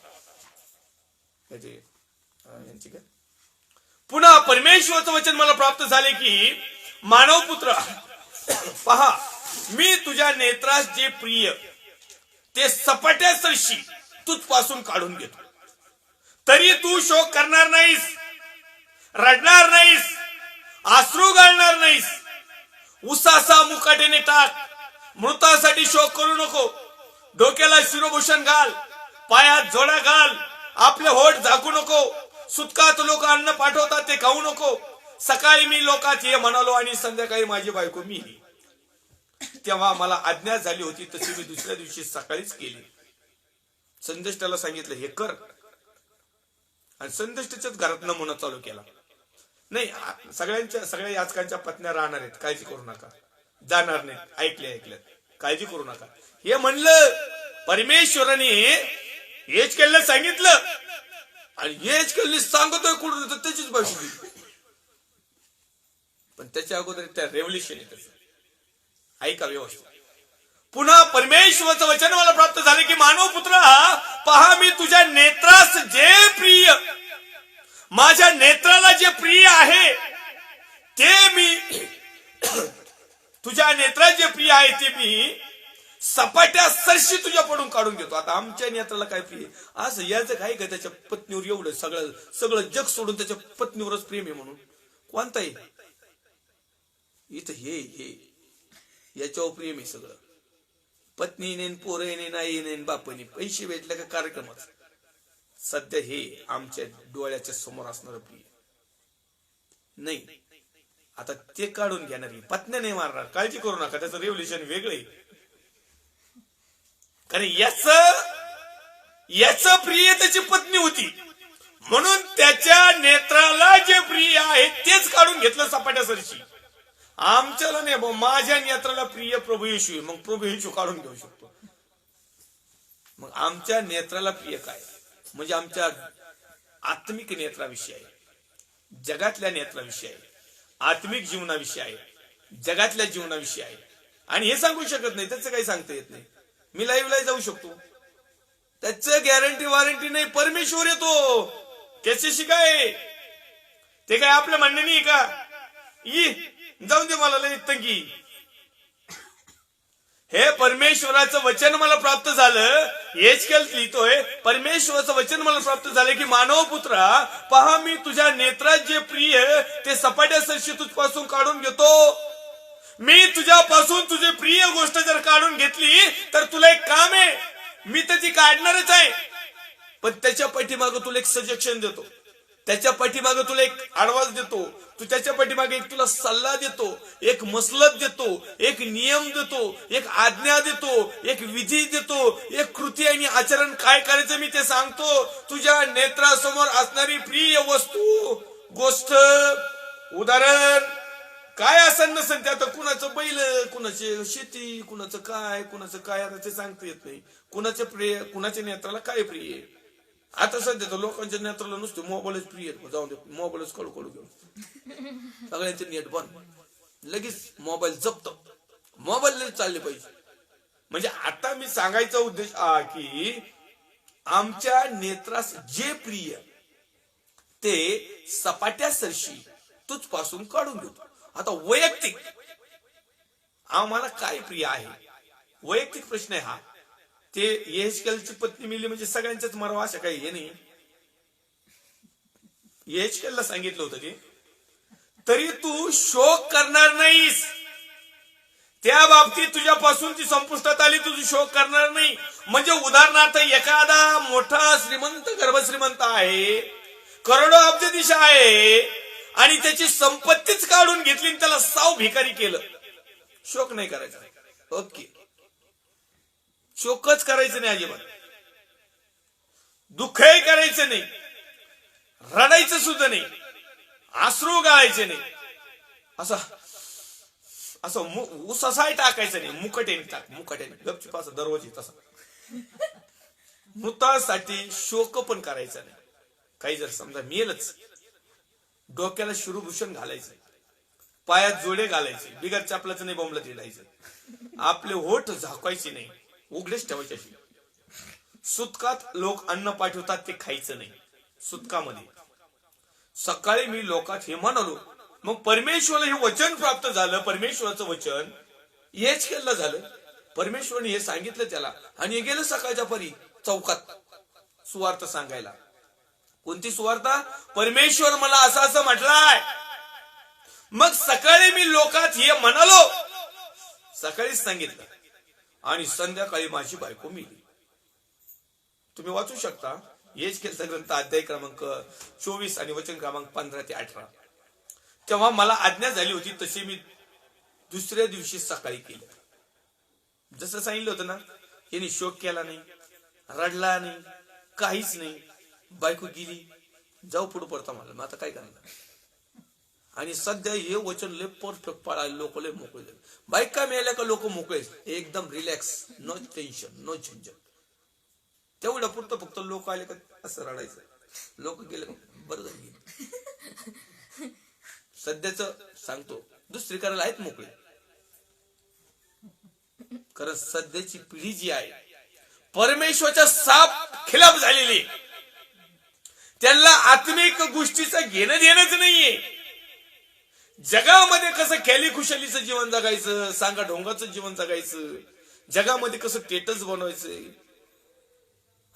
पुन्हा परमेश्वरचं वचन मला प्राप्त झाले की मानव पुत्र, पहा मी तुझ्या नेत्रास जे प्रिय ते सपाट्या सरशी तुझपासून काढून घेतो. तरी तू शोक करणार नाहीस, रडणार नाहीस, अश्रू घालणार नाहीस. उसासा मुकाट्याने टाक, मृतासाठी शोक करू नको. डोक्याला शिरोभूषण घाल, पायात जोडा घाल, आपले होठ झाकू नको. सुतकात लोक अन्न पाठवतात ते खाऊ नको. सकाळी मी लोकात ये म्हणालो आणि संध्याकाळी माझी बायको मेली. तेव्हा मला आज्ञा झाली होती तशी मी दुसऱ्या दिवशी सकाळीच केली. संदेष्टाला सांगितलं हे कर, आणि संदेष्टाच्याच घरात नमुना चालू केला. नाही, सगळ्या याचकांच्या पत्न्या राहणार आहेत, काळजी करू नका, जाणार नाहीत, ऐकल्यात, काळजी करू नका हे म्हणलं. परमेश्वराने येजकेलला सांगितलं, आणि येजकेलने सांगतोय कुठं त्याचीच बाजू दिली. पण त्याच्या अगोदर त्या रेव्होल्युशन येत. ऐका व्यवस्थित. पुन्हा परमेश्वराचं वचन मला प्राप्त झाले की मानव पुत्र पहा, मी तुझ्या नेत्रास जे प्रिय, माझ्या नेत्राला जे प्रिय आहे ते मी तुझ्या नेत्रात जे प्रिय आहे ते मी सपाट्या सरशी तुझ्या पडून काढून घेतो. आता आमच्या नेत्राला काय प्रिय? असं याचं काय का त्याच्या पत्नीवर एवढं सगळं जग सोडून त्याच्या पत्नीवरच प्रेम आहे म्हणून कोणता आहे? इथं हे याच्यावर प्रेम आहे सगळं. पत्नी नेन, पोरं नेन, आई नेन, बापनी, पैसे भेटले का कार्यक्रमात. सध्या हे आमच्या डोळ्याच्या समोर असणार प्रिय नाही. आता ते काढून घेणार, पत्न्या नाही मारणार, काळजी करू नका. त्याचं रेव्होल्युशन वेगळं आहे. कारण याच प्रिय त्याची पत्नी होती म्हणून त्याच्या नेत्राला जे प्रिय आहे तेच काढून घेतलं सपाट्या सरशी. आमच्याला नाही, माझ्या नेत्राला प्रिय प्रभू येशू आहे, मग प्रभू येशू काढून घेऊ शकतो. मग आमच्या नेत्राला प्रिय काय? म्हणजे आमच्या आत्मिक नेत्राविषयी आहे, जगातल्या नेत्राविषयी आहे, आत्मिक जीवनाविषयी आहे, जगातल्या जीवनाविषयी आहे. आणि हे सांगू शकत नाही, त्याचं काही सांगता येत नाही. मी लाईव्हला जाऊ शकतो, त्याचं गॅरंटी वॉरंटी नाही. परमेश्वर येतो, त्याच्याशी काय ते काय आपल्या म्हणणे नाही का? जाऊन दे, मला लई तंगी. हे परमेश्वराचं वचन मला प्राप्त झालं. येजकेल लिहितोय, परमेश्वराचं वचन मला प्राप्त झालं की मानव पुत्रा पहा, मी तुझ्या नेत्रात जे प्रिय ते सपाट्या सरशी तुझपासून काढून घेतो. मी तुझ्यापासून तुझी प्रिय गोष्ट जर काढून घेतली तर तुला एक काम आहे, मी तर ती काढणारच आहे. पण त्याच्या पाठीमागं तुला एक सजेशन देतो, त्याच्या पाठीमागं तुला एक ऍडव्हान्स देतो, तू त्याच्या पाठीमागे एक तुला सल्ला देतो, एक मसलत देतो, एक नियम देतो, एक आज्ञा देतो, एक विधी देतो, एक कृती आणि आचरण काय करायचं मी ते सांगतो. तुझ्या नेत्रासमोर असणारी प्रिय वस्तू, गोष्ट, उदाहरण काय असेल नसेल ते, आता कुणाचं बैल, कुणाची शेती, कुणाचं काय आता ते सांगता येत नाही. कुणाच्या प्रिय, कुणाच्या नेत्राला काय प्रिय आहे. आता सध्या तर लोकांच्या नेत्राला नुसते मोबाईलच प्रिय, जाऊन दे, मोबाईलच कडू घेऊन सगळ्यांचे नेट बंद, लगेच मोबाईल जपतो, मोबाईल चालले पाहिजे. म्हणजे आता मी सांगायचा उद्देश की आमच्या नेत्रास जे प्रिय ते सपाट्या सरशी तुझपासून काढून घेतो. आता वैयक्तिक आम्हाला काय प्रिय आहे, वैयक्तिक प्रश्न आहे हा. ते येजकेलची पत्नी मिली म्हणजे सगळ्यांच्याच मरावा अशा काही हे नाही. येजकेलला सांगितलं होतं की तरी तू शोक करणार नाहीस, त्या बाबतीत तुझ्यापासून ती संपुष्टात आली, तुझी शोक करणार नाही. म्हणजे उदाहरणार्थ एखादा मोठा श्रीमंत, गर्भश्रीमंत आहे, करोडो अब्जदिश आहे, आणि त्याची संपत्तीच काढून घेतली आणि त्याला साव भिकारी केलं, शोक नाही करायचा. ओके, शोकच करायचं नाही, अजिबात दुःखही करायचं नाही, रडायचं सुद्धा नाही, अश्रू गाळायचे नाही, असं उसासाही टाकायचं नाही, मुकट्याने टाक, मुकट्याने गपचूप असं दरवाजी तसा. मृतासाठी शोक पण करायचा नाही. काही जर समजा मेलच, डोक्याला शिरूभूषण घालायचं, पायात जोडे घालायचे, बिगर चापलाचं नाही, बोंबला दिलायचं, आपले होठ झाकायचे नाही, उघडेच ठेवायचे. सुतकात लोक अन्न पाठवतात ते खायचं नाही. सुतकामध्ये सकाळी मी लोकात हे म्हणालो, मग परमेश्वराला हे वचन प्राप्त झालं. परमेश्वराचं वचन येजकेलला झालं, परमेश्वराने हे सांगितलं त्याला, आणि हे गेलं सकाळच्या परी चौकात सुवार्थ सांगायला. कोणती सुवार्ता? परमेश्वर मला असं म्हटलंय. मग सकाळी मी लोकात हे म्हणालो, सकाळीच सांगितलं, आणि संध्याकाळी माझी बायको मिली. तुम्ही वाचू शकता येजकेलचा ग्रंथ, अध्याय क्रमांक 24 आणि वचन क्रमांक 15 ते 18. तेव्हा मला आज्ञा झाली होती तशी मी दुसऱ्या दिवशी सकाळी केलं. जसं सांगितलं होतं ना, यांनी शोक केला नाही, रडला नाही, काहीच नाही. बायको गेली, जाऊ पुढे पडता मला, मग आता काय करणार. आणि सध्या हे वचन लय परफेक्ट पाळायला लोक लय मोकळे झाले. बायका मिळाल्या का लोक मोकळे, एकदम रिलॅक्स, नो टेन्शन, नो झंझट. तेवढ्या पुरतं फक्त लोक आले का असं रडायचं, लोक गेले बरं झालं. सध्याच सांगतो, दुसरी करायला आहेत मोकळे. कारण सध्याची पिढी जी आहे परमेश्वराच्या साप खिलाफ झालेली, त्यांना आत्मिक गोष्टीचं घेणं देणंच नाहीये. जगामध्ये कसं खेली खुशालीचं जीवन जगायचं, सांगा ढोंगाचं जीवन जगायचं, जगामध्ये कसं स्टेटस बनवायचं,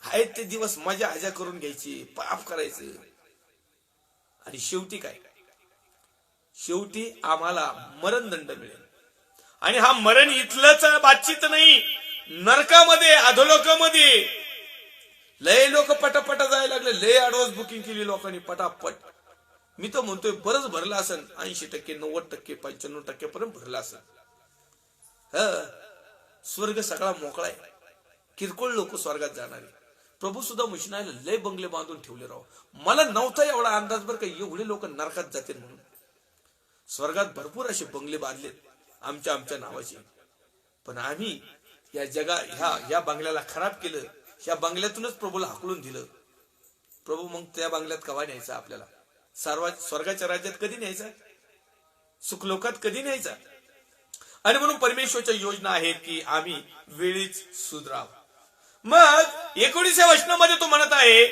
आहेत ते दिवस मजा हजा करून घ्यायची, पाप करायचं. आणि शेवटी काय, शेवटी आम्हाला मरणदंड मिळेल. आणि हा मरण इथलंच बातचीत नाही, नरकामध्ये, अधोलोकामध्ये लय लोक पटापटा जायला लागले. लय ऍडव्हान्स बुकिंग केली लोकांनी पटापट. मी तर म्हणतोय बरंच भरलं असेल, 80%, 90%, 95% पर्यंत भरलं असेल. स्वर्ग सगळा मोकळा आहे, किरकोळ लोक स्वर्गात जाणारे. प्रभू सुद्धा मुशनायला लय बंगले बांधून ठेवले राव. मला नव्हता एवढा अंदाज बरं का एवढे लोक नरकात जातील म्हणून. स्वर्गात भरपूर असे बंगले बांधलेत आमच्या आमच्या नावाचे. पण आम्ही या ह्या बंगल्याला खराब केलं. या बंगल्यातूनच प्रभूला हाकलून दिलं. प्रभू मग त्या बंगल्यात कवा न्यायचा आपल्याला, स्वर्गाच्या राज्यात कधी न्यायचा, सुखलोकात कधी न्यायचा. आणि म्हणून परमेश्वरच्या योजना आहेत की आम्ही वेळीच सुधराव. मग 19व्या वचनामध्ये तो म्हणत आहे,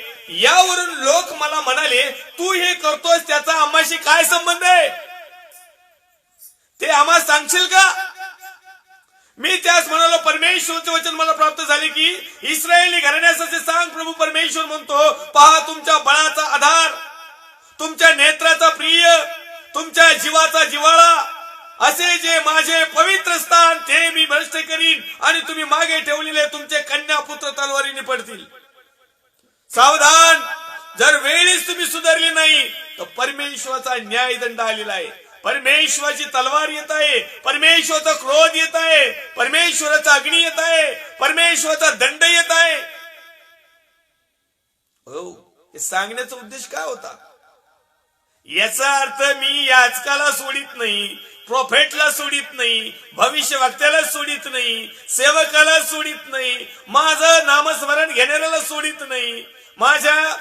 यावरून लोक मला म्हणाले तू हे करतोस त्याचा आम्हाशी काय संबंध आहे, ते आम्हाला सांगशील का. मी त्यास म्हणालो, परमेश्वरचे वचन मला प्राप्त झाले की इस्रायली घराण्याचे सांग. प्रभू परमेश्वर म्हणतो, पहा तुमच्या बळाचा आधार, तुमच्या नेत्राचा प्रिय, तुमच्या जीवाचा जिव्हाळा, असे जे माझे पवित्र स्थान ते मी भ्रष्ट करीन आणि तुम्ही मागे ठेवलेले तुमचे कन्या पुत्र तलवारीने पडतील. सावधान, जर वेळीच तुम्ही सुधारली नाही तर परमेश्वराचा न्यायदंड आलेला आहे. परमेश्वराची तलवार येत आहे, परमेश्वराचा क्रोध येत आहे, परमेश्वराचा अग्नी येत आहे, परमेश्वराचा दंड येत आहे. हो, हे सांगण्याचा उद्देश काय होता. याचा अर्थ मी याचकाला सोडित नाही, प्रोफेटला सोडित नाही, भविष्यवक्त्याला सोडित नाही, सेवकाला सोडित नाही, माझं नामस्मरण घेणाऱ्याला सोडित नाही. माझ्या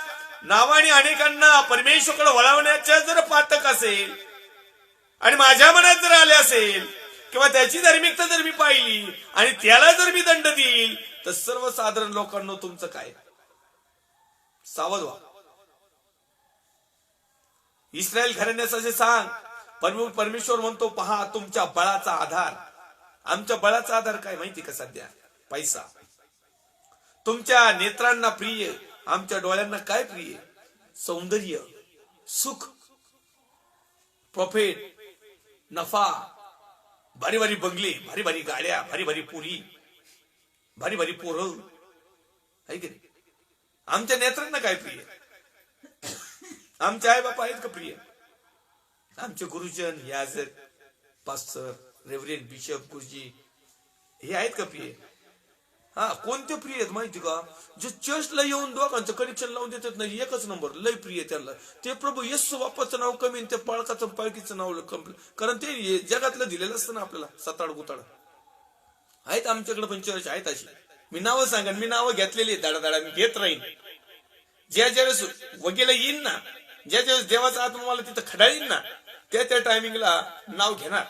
नावाने अनेकांना परमेश्वराकडे वळवण्याच्या जर पातक असेल आणि माझ्या मनात जर आले असेल किंवा त्याची धार्मिकता जर मी पाहिली आणि त्याला जर मी दंड देईल तर सर्वसाधारण लोकांना तुमचं काय. सावध व्हा. इस्रायल घराण्याचे सांग. परमेश्वर म्हणतो, पहा तुमच्या बळाचा आधार. आमच्या बळाचा आधार काय माहिती का सध्या, पैसा. तुमच्या नेत्रांना प्रिय, आमच्या डोळ्यांना काय प्रिय, सौंदर्य, सुख, प्रॉफिट, नफा, भारी भारी बंगले, भारी भारी गाड्या, भारी भारी पुरी, भारी भारी पोरं आहे की नाही. आमच्या नेत्रांना काय प्रिय, आमचे आई बापा आहेत का प्रिय, आमचे गुरुजन, याजक, पास्टर, रेव्हरेंड, बिशप, गुरुजी हे आहेत का प्रिय. कोणते प्रिय आहेत माहिती का, जे चर्चला येऊन दोघांचं कनेक्शन लावून देतात नाही, एकच नंबर लय प्रिय त्यांना. ते प्रभू येशू बाप्पाचं नाव कमी, ते पाळकाचं पाळकीचं नाव कमी, कारण ते जगातलं दिलेलं असतं ना आपल्याला सताड गुताड. आहेत आमच्याकडे पण चर्च आहेत अशी. मी नावं सांगा, मी नावं घेतलेली आहेत, दाडा मी घेत राहीन. ज्या ज्यावेळेस वगेला येईन ना, ज्या ज्यावेळेस देवाचा आत्मा मला तिथं खडाळीन ना, त्या टायमिंगला नाव घेणार.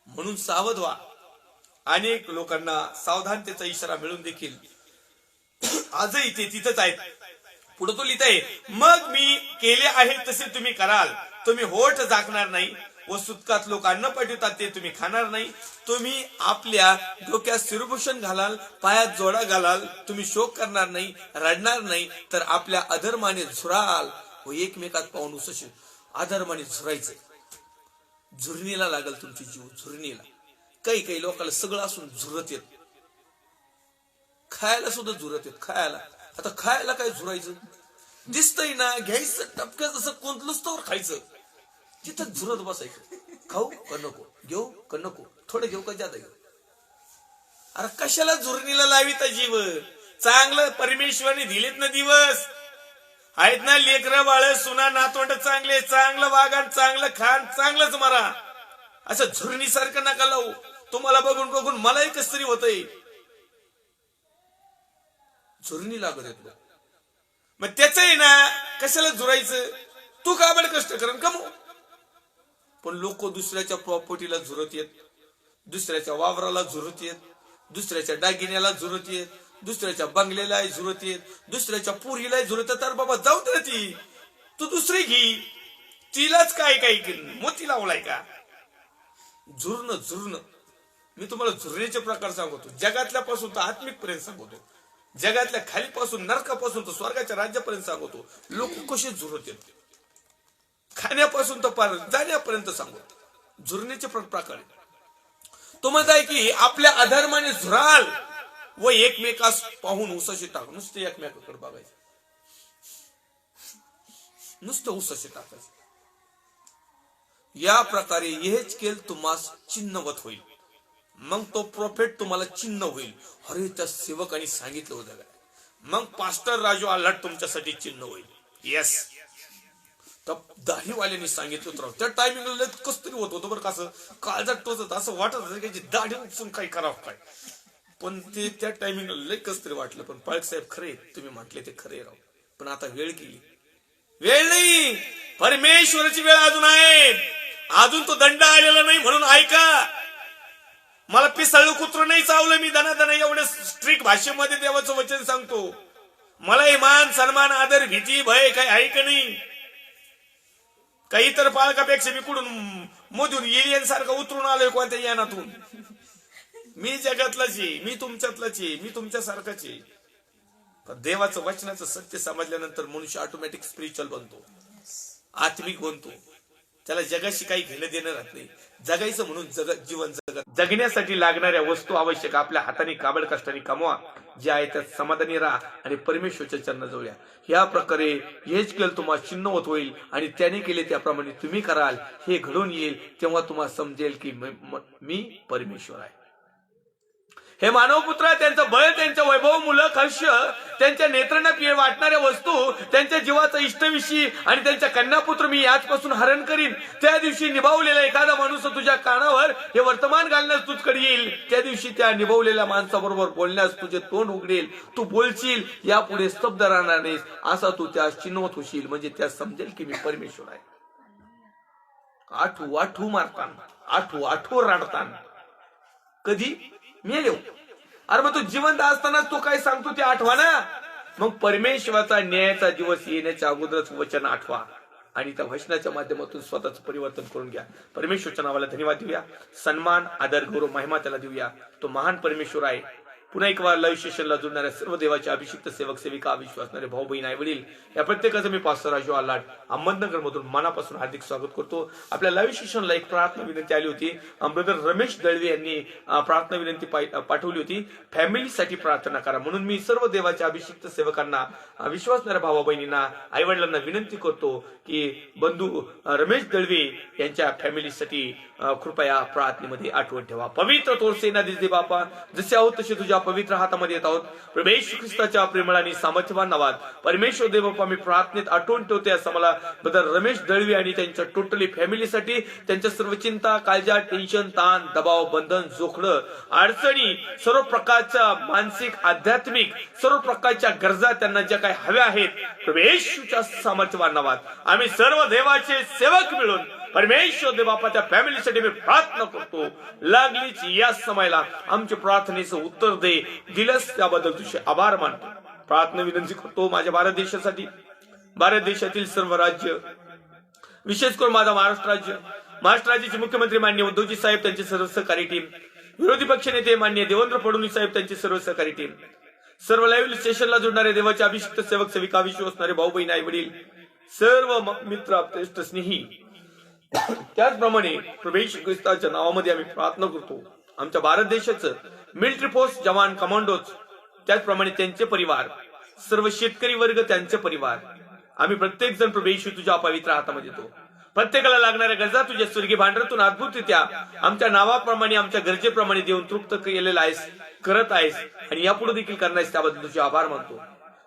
म्हणून सावध व्हा. अनेक लोकांना सावधानतेचा इशारा मिळून देखील आजही ते तिथंच आहेत. पुढे तो लिहित आहे, मग मी केले आहे तसे तुम्ही कराल. तुम्ही होठ झाकणार नाही व सुतकात लोक अन्न पाठवतात ते तुम्ही खाणार नाही. तुम्ही आपल्या डोक्यात शिरभूषण घालाल, पायात जोडा घालाल. तुम्ही शोक करणार नाही, रडणार नाही, तर आपल्या अधर्माने झुराल व एकमेकात पाहून उसशील. अधर्माने झुरायचं, झुरणीला लागल तुमची जीव, झुरणीला. काही लोकांना सगळं असून झुरत येत, खायला सुद्धा झुरत येत. खायला आता खायला काय झुरायचं, दिसतंय ना, घ्यायचं टपक्यात असं कोणतलंच तर खायचं, तिथं झुरत बसायचं. खाऊ का नको, घेऊ का नको, थोडं घेऊ का जादा घेऊ. अरे कशाला झुरणीला लाविता जीव. चांगलं परमेश्वराने दिलेत ना दिवस, आहेत ना लेकरं बाळ सुना नातवंड चांगले, चांगलं वागण, चांगलं खान, चांगलंच मरा. असं झुरणीसारखं नका लावू. तुम्हाला बघून बघून मलाही कस तरी होतंय. झुरणी लागत येत मग त्याच आहे ना, कशाला झुरायचं. तू काबड कष्ट करण कमव. पण लोक दुसऱ्याच्या प्रॉपर्टीला झुरत येत, दुसऱ्याच्या वावराला झुरत येत, दुसऱ्याच्या दागिन्याला झुरत येत, दुसऱ्याच्या बंगल्याला झुरत येत, दुसऱ्याच्या पुरीला झुरत. तर बाबा जाऊ दे ती, तू दुसरी घे. तिलाच काय काय मोती लावलाय का. झुरणं झुरणं. मी तुम्हाला झुरण्याचे प्रकार सांगतो. जगातल्या पासून तर आत्मिक पर्यंत सांगतो. जगातल्या खालीपासून नरकापासून तर स्वर्गाच्या राज्यापर्यंत सांगतो. लोक कसे झुरत येत, खाण्यापासून तर पार जाण्यापर्यंत सांगतो. झुरण्याचे प्रकार. तो म्हणताय की आपल्या अधर्माने झुराल व एकमेकास पाहून उसाशी टाक. नुसतं एकमेकाकडे बघायचं, नुसतं उसाशी टाकायचं. या प्रकारे हेच केल तुम्हास चिन्हवत होईल. मग तो प्रॉफिट तुम्हाला चिन्ह होईल. अरे त्या सेवकांनी सांगितलं होतं काय. मग पास्टर राजू आलाट तुमच्यासाठी चिन्ह होईल. येस, तर दाढीवाल्यांनी सांगितलं होतं. त्या टायमिंगला कस तरी होत होतं बरं. कसं काळजात टोचत, असं वाटत होतं की दाढी उपसून काही करावं काय. पण ते त्या टायमिंगला लय कस तरी वाटलं. पण पाळक साहेब खरे, तुम्ही म्हटले ते खरे राव. पण आता वेळ केली. वेळ नाही, परमेश्वराची वेळ अजून आहे. अजून तो दंड आलेला नाही. म्हणून ऐका, मला पिसाळू कुत्र नाही चावलं. मी दना एवढे स्ट्रिक्ट भाषेमध्ये देवाचं वचन सांगतो. मला इमान सन्मान आदर भीती भय काही आहे का नाही. काही तर पालकापेक्षा मी कुठून मधून एलियन सारखं उतरून आलोय कोणत्या यानातून. मी जगातलाच आहे, मी तुमच्यातलाच आहे, मी तुमच्यासारखाच आहे. पण देवाचं वचनाचं सत्य समजल्यानंतर मनुष्य ऑटोमॅटिक स्पिरिच्युअल बनतो, आत्मिक बनतो. त्याला जगाशी काही घेणं देणं राहत नाही. जगायचं म्हणून जीवन जगण्यासाठी लागणाऱ्या वस्तू आवश्यक आपल्या हाताने काबड कष्टाने कमवा. जे आहे त्यात समाधानी राहा आणि परमेश्वरच्या चरणाजवळ या. या प्रकारे हेच केलं तुम्हाला चिन्हवत होईल आणि त्याने केले त्याप्रमाणे तुम्ही कराल. हे घडून येईल तेव्हा तुम्हाला समजेल की मी परमेश्वर आहे. हे मानवपुत्र, त्यांचं बळ, त्यांचं वैभव, मुलं, हर्ष, त्यांच्या नेत्रांना वाटणाऱ्या वस्तू, त्यांच्या जीवाचा इष्टविषयी आणि त्यांच्या कन्यापुत्र मी याचपासून हरण करीन. त्या दिवशी निभावलेला एखादा माणूस तुझ्या कानावर हे वर्तमान घालण्यास तुझकडे येईल. त्या दिवशी त्या निभावलेल्या माणसाबरोबर बोलण्यास तुझे तोंड उघडेल. तू बोलशील, यापुढे स्तब्ध राहणार नाहीस. असा तू त्यास चिन्हवत होशील. म्हणजे त्या समजेल की मी परमेश्वर आहे. आठवू आठवू मारताना, आठवू आठवू रडताना. कधी मेलो. अरे मग तो जिवंत असताना तो काय सांगतो ते आठवा ना. मग परमेश्वराचा न्यायाचा दिवस येण्याच्या अगोदरच वचन आठवा आणि त्या वचनाच्या माध्यमातून स्वतःच परिवर्तन करून घ्या. परमेश्वरच्या नावाला धन्यवाद देऊया. सन्मान, आदर, गौरव, महिमा त्याला देऊया. तो महान परमेश्वर आहे. पुन्हा एक वार लाईव्ह सेशनला जुळणाऱ्या सर्व देवाचे अभिषिक्त सेवक सेविका, विश्वासणारे भाऊ बहीण, आई वडील, या प्रत्येकाचं मी पास्टर राजू आलाट अहमदनगर मधून मनापासून हार्दिक स्वागत करतो. आपल्या लाईव्ह सेशनला एक प्रार्थना विनंती आली होती. ब्रदर रमेश दळवे यांनी प्रार्थना विनंती पाठवली होती. फॅमिलीसाठी प्रार्थना करा म्हणून. मी सर्व देवाच्या अभिषिक्त सेवकांना, विश्वासणाऱ्या भावा बहिणींना, आई वडिलांना विनंती करतो की बंधू रमेश दळवे यांच्या फॅमिलीसाठी कृपया प्रार्थनेमध्ये आठवण ठेवा. पवित्र तोर सेना दिसते बापा, जसे आहोत तसे तुझ्या पवित्र हातामध्ये येत आहोत. प्रभू येशू ख्रिस्ताच्या प्रेमळ आणि सामर्थ्यवान नावात परमेश्वर देव बापा मी प्रार्थनेत आठवण ठेवते. असं मला ब्रदर रमेश दळवी आणि त्यांच्या टोटली फॅमिलीसाठी, त्यांच्या सर्व चिंता, काळजा, टेन्शन, ताण, दबाव, बंधन, जोखडं, अडचणी, सर्व प्रकारच्या मानसिक, आध्यात्मिक सर्व प्रकारच्या गरजा त्यांना ज्या काही हव्या आहेत, प्रभू येशूच्या सामर्थ्यवान नावात आम्ही सर्व देवाचे सेवक मिळून परमेश्वर देव बापाच्या फॅमिलीसाठी मी प्रार्थना करतो. लागलीच या समयाला आमच्या प्रार्थनेचं उत्तर दे. दिलंस त्याबद्दल तुझे आभार मानतो. प्रार्थना विनंती करतो माझ्या भारत देशासाठी, भारत देशातील सर्व राज्य, विशेष करून माझा महाराष्ट्र राज्य, महाराष्ट्र राज्याचे मुख्यमंत्री माननीय उद्धवजी साहेब, त्यांची सर्व सहकारी टीम, विरोधी पक्ष नेते माननीय देवेंद्र फडणवीस साहेब, त्यांची सर्व सहकारी टीम, सर्व लाईव्ह स्टेशनला जोडणारे देवाचे अभिषिक्त सेवक सेविका, विश्वासणारे भाऊ बहीण, आई वडील, सर्व मित्र, श्रेष्ठ स्नेही, त्याचप्रमाणे प्रभू येशू ख्रिस्ताच्या नावामध्ये आम्ही प्रार्थना करतो. आमच्या भारत देशाचं मिलिटरी फोर्स जवान, कमांडोज, त्याचप्रमाणे त्यांचे परिवार, सर्व शेतकरी वर्ग, त्यांचे परिवार, आम्ही प्रत्येक जण प्रभू येशू तुझ्या पवित्र हातामध्ये येतो. प्रत्येकाला लागणाऱ्या गरजा तुझ्या स्वर्गीय भांडारातून अद्भुतरित्या आमच्या नावाप्रमाणे आमच्या गरजेप्रमाणे देऊन तृप्त केलेला आहेस, करत आहेस आणि यापुढे देखील करणार आहेस. त्याबद्दल तुझे आभार मानतो.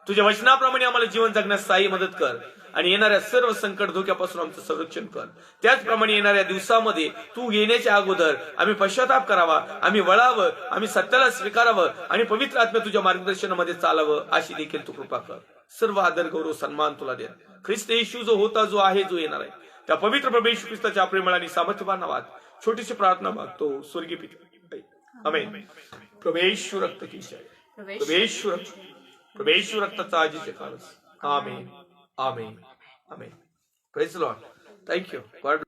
तुझ्या वचनाप्रमाणे आम्हाला जीवन जगण्यास साई मदत कर आणि येणाऱ्या सर्व संकट धोक्यापासून आमचं संरक्षण कर. त्याचप्रमाणे येणाऱ्या दिवसामध्ये तू येण्याच्या अगोदर आम्ही पश्चाताप करावा, आम्ही वळावं, आम्ही सत्याला स्वीकारावं आणि पवित्र आत्म्या तुझ्या मार्गदर्शनामध्ये चालावं अशी देखील तू कृपा कर. सर्व आदर गौरव सन्मान तुला दे. ख्रिस्त येशू जो होता, जो आहे, जो येणार आहे, त्या पवित्र प्रभू येशू ख्रिस्ताच्या प्रेमळ आणि सामर्थ्यवान नावात छोटीशी प्रार्थना मागतो स्वर्गीय पिता. आमेन. प्रभू रक्त की जय. प्रभू रक्ताचा आजीचे कारस. Amen. Amen. Amen. Praise the lord. Thank you.